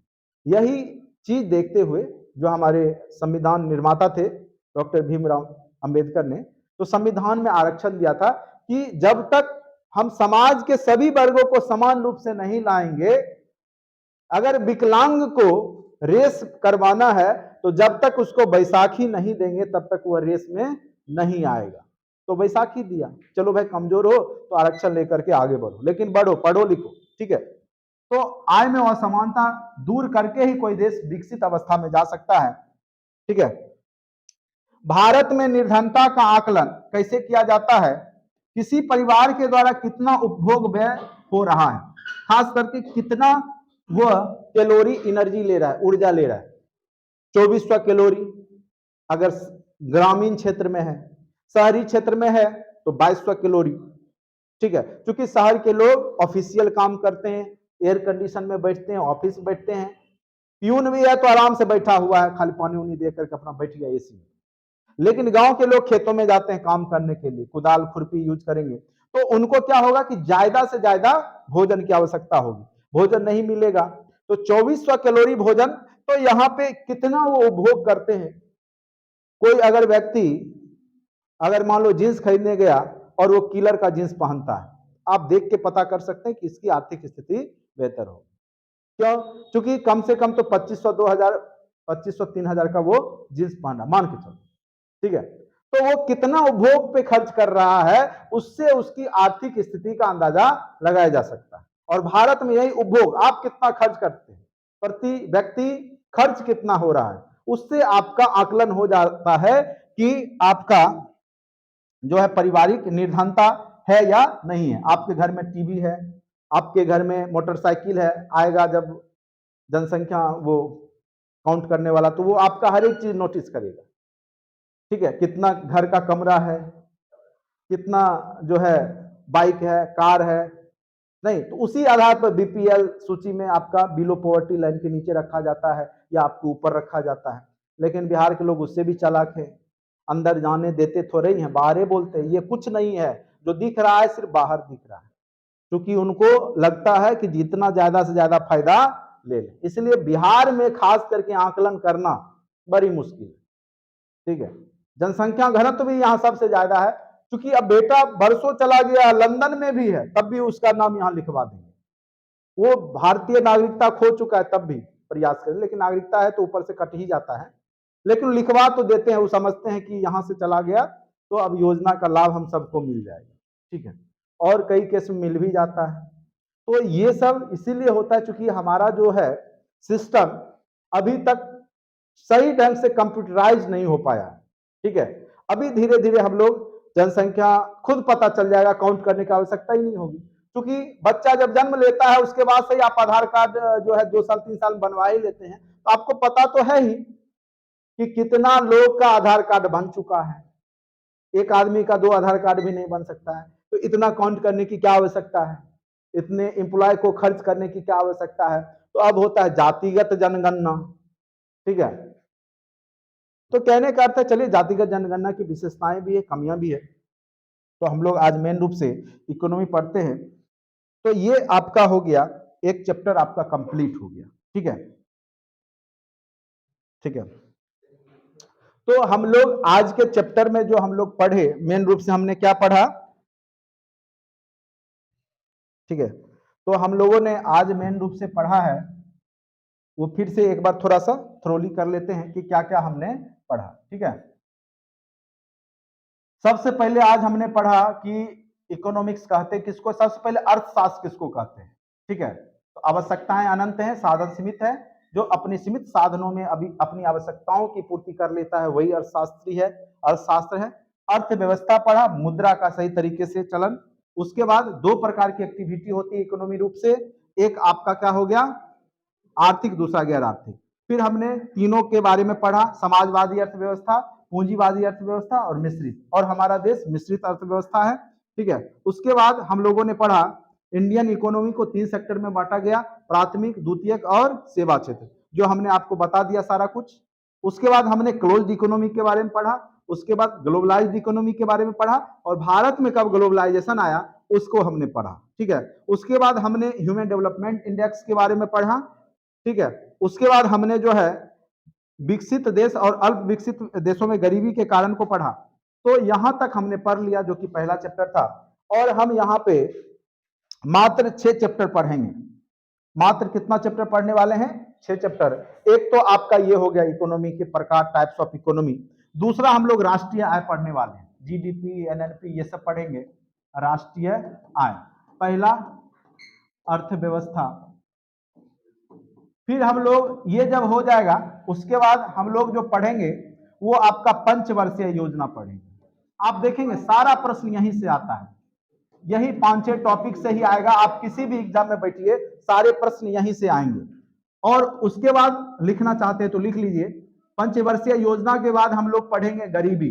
यही चीज देखते हुए जो हमारे संविधान निर्माता थे डॉक्टर भीमराव अंबेडकर ने तो संविधान में आरक्षण दिया था कि जब तक हम समाज के सभी वर्गों को समान रूप से नहीं लाएंगे, अगर विकलांग को रेस करवाना है तो जब तक उसको बैसाखी नहीं देंगे तब तक वह रेस में नहीं आएगा। तो बैसाखी दिया, चलो भाई कमजोर हो तो आरक्षण लेकर के आगे बढ़ो, लेकिन बढ़ो, पढ़ो लिखो। ठीक है, तो आय में असमानता दूर करके ही कोई देश विकसित अवस्था में जा सकता है। ठीक है, भारत में निर्धनता का आकलन कैसे किया जाता है, किसी परिवार के द्वारा कितना उपभोग व्यय हो रहा है, खास करके कितना वह कैलोरी एनर्जी ले रहा है, ऊर्जा ले रहा है। 2400 कैलोरी अगर ग्रामीण क्षेत्र में है, शहरी क्षेत्र में है तो 2200 कैलोरी। ठीक है, क्योंकि शहर के लोग ऑफिशियल काम करते हैं, एयर कंडीशन में बैठते हैं, ऑफिस में बैठते हैं, प्यून भी है तो आराम से बैठा हुआ है, खाली पानी उनी दे करके अपना बैठ गया एसी में। लेकिन गांव के लोग खेतों में जाते हैं काम करने के लिए, कुदाल खुरपी यूज करेंगे, तो उनको क्या होगा कि ज्यादा से ज्यादा भोजन की आवश्यकता होगी, भोजन नहीं मिलेगा। तो 2400 कैलोरी भोजन, तो यहाँ पे कितना वो उपभोग करते हैं। कोई अगर व्यक्ति अगर मान लो जींस खरीदने गया और वो किलर का जींस पहनता है, आप देख के पता कर सकते हैं कि इसकी आर्थिक स्थिति बेहतर हो। क्यों? क्योंकि कम से कम तो 2500 2000 2500 3000 का वो जींस पहना, मान के चलो। ठीक है, तो वो कितना उपभोग पे खर्च कर रहा है, उससे उसकी आर्थिक स्थिति का अंदाजा लगाया जा सकता है। और भारत में यही उपभोग, आप कितना खर्च करते हैं, प्रति व्यक्ति खर्च कितना हो रहा है, उससे आपका आकलन हो जाता है कि आपका जो है पारिवारिक निर्धनता है या नहीं है। आपके घर में टीवी है, आपके घर में मोटरसाइकिल है, आएगा जब जनसंख्या वो काउंट करने वाला तो वो आपका हर एक चीज नोटिस करेगा। ठीक है, कितना घर का कमरा है, कितना जो है बाइक है, कार है, नहीं तो उसी आधार पर बीपीएल सूची में आपका बिलो पॉवर्टी लाइन के नीचे रखा जाता है या आपके ऊपर रखा जाता है। लेकिन बिहार के लोग उससे भी चालाक है, अंदर जाने देते थोड़े ही हैं, बाहर ही बोलते हैं ये कुछ नहीं है, जो दिख रहा है सिर्फ बाहर दिख रहा है, क्योंकि उनको लगता है कि जितना ज्यादा से ज्यादा फायदा ले ले। इसलिए बिहार में खास करके आकलन करना बड़ी मुश्किल है। ठीक है, जनसंख्या घनत्व भी यहाँ सबसे ज्यादा है, क्योंकि अब बेटा बरसों चला गया, लंदन में भी है, तब भी उसका नाम यहाँ लिखवा देंगे। वो भारतीय नागरिकता खो चुका है तब भी प्रयास करें, लेकिन नागरिकता है तो ऊपर से कट ही जाता है, लेकिन लिखवा तो देते हैं, वो समझते हैं कि यहाँ से चला गया तो अब योजना का लाभ हम सबको मिल जाएगा। ठीक है, और कई केस में मिल भी जाता है। तो ये सब इसीलिए होता है क्योंकि हमारा जो है सिस्टम अभी तक सही ढंग से कंप्यूटराइज नहीं हो पाया। ठीक है, अभी धीरे धीरे हम लोग जनसंख्या खुद पता चल जाएगा, काउंट करने की आवश्यकता ही नहीं होगी, क्योंकि बच्चा जब जन्म लेता है उसके बाद से आप आधार कार्ड जो है 2 साल 3 साल बनवा ही लेते हैं, तो आपको पता तो है ही कि कितना लोग का आधार कार्ड बन चुका है। एक आदमी का 2 आधार कार्ड भी नहीं बन सकता है, तो इतना काउंट करने की क्या आवश्यकता है, इतने एम्प्लॉय को खर्च करने की क्या आवश्यकता है। तो अब होता है जातिगत जनगणना। ठीक है, तो कहने का अर्थ है चलिए जातिगत जनगणना की विशेषताएं भी है, कमियां भी है। तो हम लोग आज मेन रूप से इकोनॉमी पढ़ते हैं, तो ये आपका हो गया, एक चैप्टर आपका कंप्लीट हो गया। ठीक है, ठीक है, तो हम लोग आज के चैप्टर में जो हम लोग पढ़े, मेन रूप से हमने क्या पढ़ा। ठीक है, तो हम लोगों ने आज मेन रूप से पढ़ा है वो फिर से एक बार थोड़ा सा थ्रोली कर लेते हैं कि क्या क्या हमने पढ़ा। ठीक है, सबसे पहले आज हमने पढ़ा कि इकोनॉमिक्स कहते हैं किसको, सबसे पहले अर्थशास्त्र किसको कहते हैं। ठीक है, तो आवश्यकताएं अनंत हैं, साधन सीमित है। जो अपने सीमित साधनों में अभी अपनी आवश्यकताओं की पूर्ति कर लेता है वही अर्थशास्त्री है, अर्थशास्त्र है। अर्थव्यवस्था पढ़ा, मुद्रा का सही तरीके से चलन। उसके बाद दो प्रकार की एक्टिविटी होती है इकोनॉमी रूप से, एक आपका क्या हो गया आर्थिक, दूसरा गैर आर्थिक। फिर हमने तीनों के बारे में पढ़ा, समाजवादी अर्थव्यवस्था, पूंजीवादी अर्थव्यवस्था और मिश्रित, और हमारा देश मिश्रित अर्थव्यवस्था है। ठीक है, उसके बाद हम लोगों ने पढ़ा इंडियन इकोनॉमी को 3 सेक्टर में बांटा गया, प्राथमिक, द्वितीयक और सेवा क्षेत्र, जो हमने आपको बता दिया सारा कुछ। उसके बाद हमने क्लोज्ड इकोनॉमी के बारे में पढ़ा, उसके बाद ग्लोबलाइज्ड इकोनॉमी के बारे में पढ़ा, और भारत में कब ग्लोबलाइजेशन आया उसको हमने पढ़ा। ठीक है, उसके बाद हमने ह्यूमन डेवलपमेंट इंडेक्स के बारे में पढ़ा। ठीक है, उसके बाद हमने जो है विकसित देश और अल्प विकसित देशों में गरीबी के कारण को पढ़ा। तो यहां तक हमने पढ़ लिया, जो कि पहला चैप्टर था। और हम यहाँ पे मात्र 6 चैप्टर पढ़ेंगे। मात्र कितना चैप्टर पढ़ने वाले हैं? 6 चैप्टर। एक तो आपका ये हो गया इकोनॉमी के प्रकार, टाइप्स ऑफ इकोनॉमी। दूसरा हम लोग राष्ट्रीय आय पढ़ने वाले हैं, जीडीपी, एनएनपी, ये सब पढ़ेंगे, राष्ट्रीय आय। पहला अर्थव्यवस्था। फिर हम लोग ये जब हो जाएगा उसके बाद हम लोग जो पढ़ेंगे वो आपका पंचवर्षीय योजना पढ़ेंगे। आप देखेंगे सारा प्रश्न यहीं से आता है, यही 5-6 टॉपिक से ही आएगा। आप किसी भी एग्जाम में बैठिए, सारे प्रश्न यहीं से आएंगे। और उसके बाद लिखना चाहते हैं तो लिख लीजिए, पंचवर्षीय योजना के बाद हम लोग पढ़ेंगे गरीबी,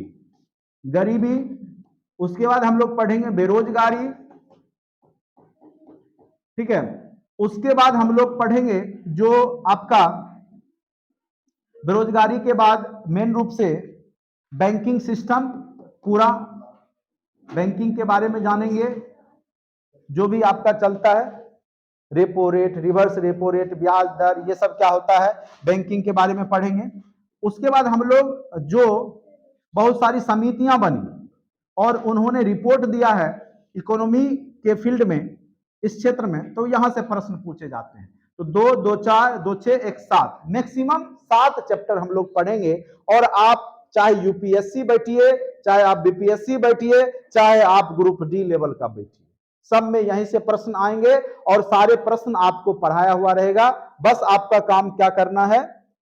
गरीबी। उसके बाद हम लोग पढ़ेंगे बेरोजगारी। ठीक है, उसके बाद हम लोग पढ़ेंगे जो आपका बेरोजगारी के बाद मेन रूप से बैंकिंग सिस्टम, पूरा बैंकिंग के बारे में जानेंगे, जो भी आपका चलता है, repo rate, reverse repo rate, ब्याज दर, ये सब क्या होता है, बैंकिंग के बारे में पढ़ेंगे। उसके बाद हम लोग जो बहुत सारी समितियां बनी और उन्होंने रिपोर्ट दिया है इकोनॉमी के फील्ड में, इस क्षेत्र में, तो यहां से प्रश्न पूछे जाते हैं। तो 2, 2, 4, 2, 6, 1, 7, मैक्सिमम 7 चैप्टर हम लोग पढ़ेंगे। और आप चाहे यूपीएससी बैठिए, चाहे आप बीपीएससी बैठिए, चाहे आप ग्रुप डी लेवल का बैठिए, सब में यहीं से प्रश्न आएंगे और सारे प्रश्न आपको पढ़ाया हुआ रहेगा। बस आपका काम क्या करना है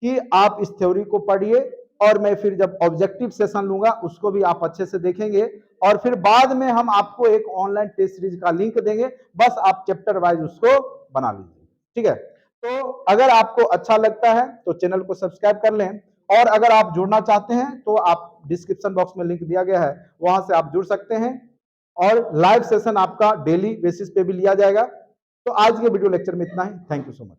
कि आप इस थ्योरी को पढ़िए, और मैं फिर जब ऑब्जेक्टिव सेशन लूंगा उसको भी आप अच्छे से देखेंगे, और फिर बाद में हम आपको एक ऑनलाइन टेस्ट सीरीज का लिंक देंगे, बस आप चैप्टर वाइज उसको बना लीजिए। ठीक है, तो अगर आपको अच्छा लगता है तो चैनल को सब्सक्राइब कर लें, और अगर आप जुड़ना चाहते हैं तो आप डिस्क्रिप्शन बॉक्स में लिंक दिया गया है, वहां से आप जुड़ सकते हैं, और लाइव सेशन आपका डेली बेसिस पे भी लिया जाएगा। तो आज के वीडियो लेक्चर में इतना ही। Thank you so much.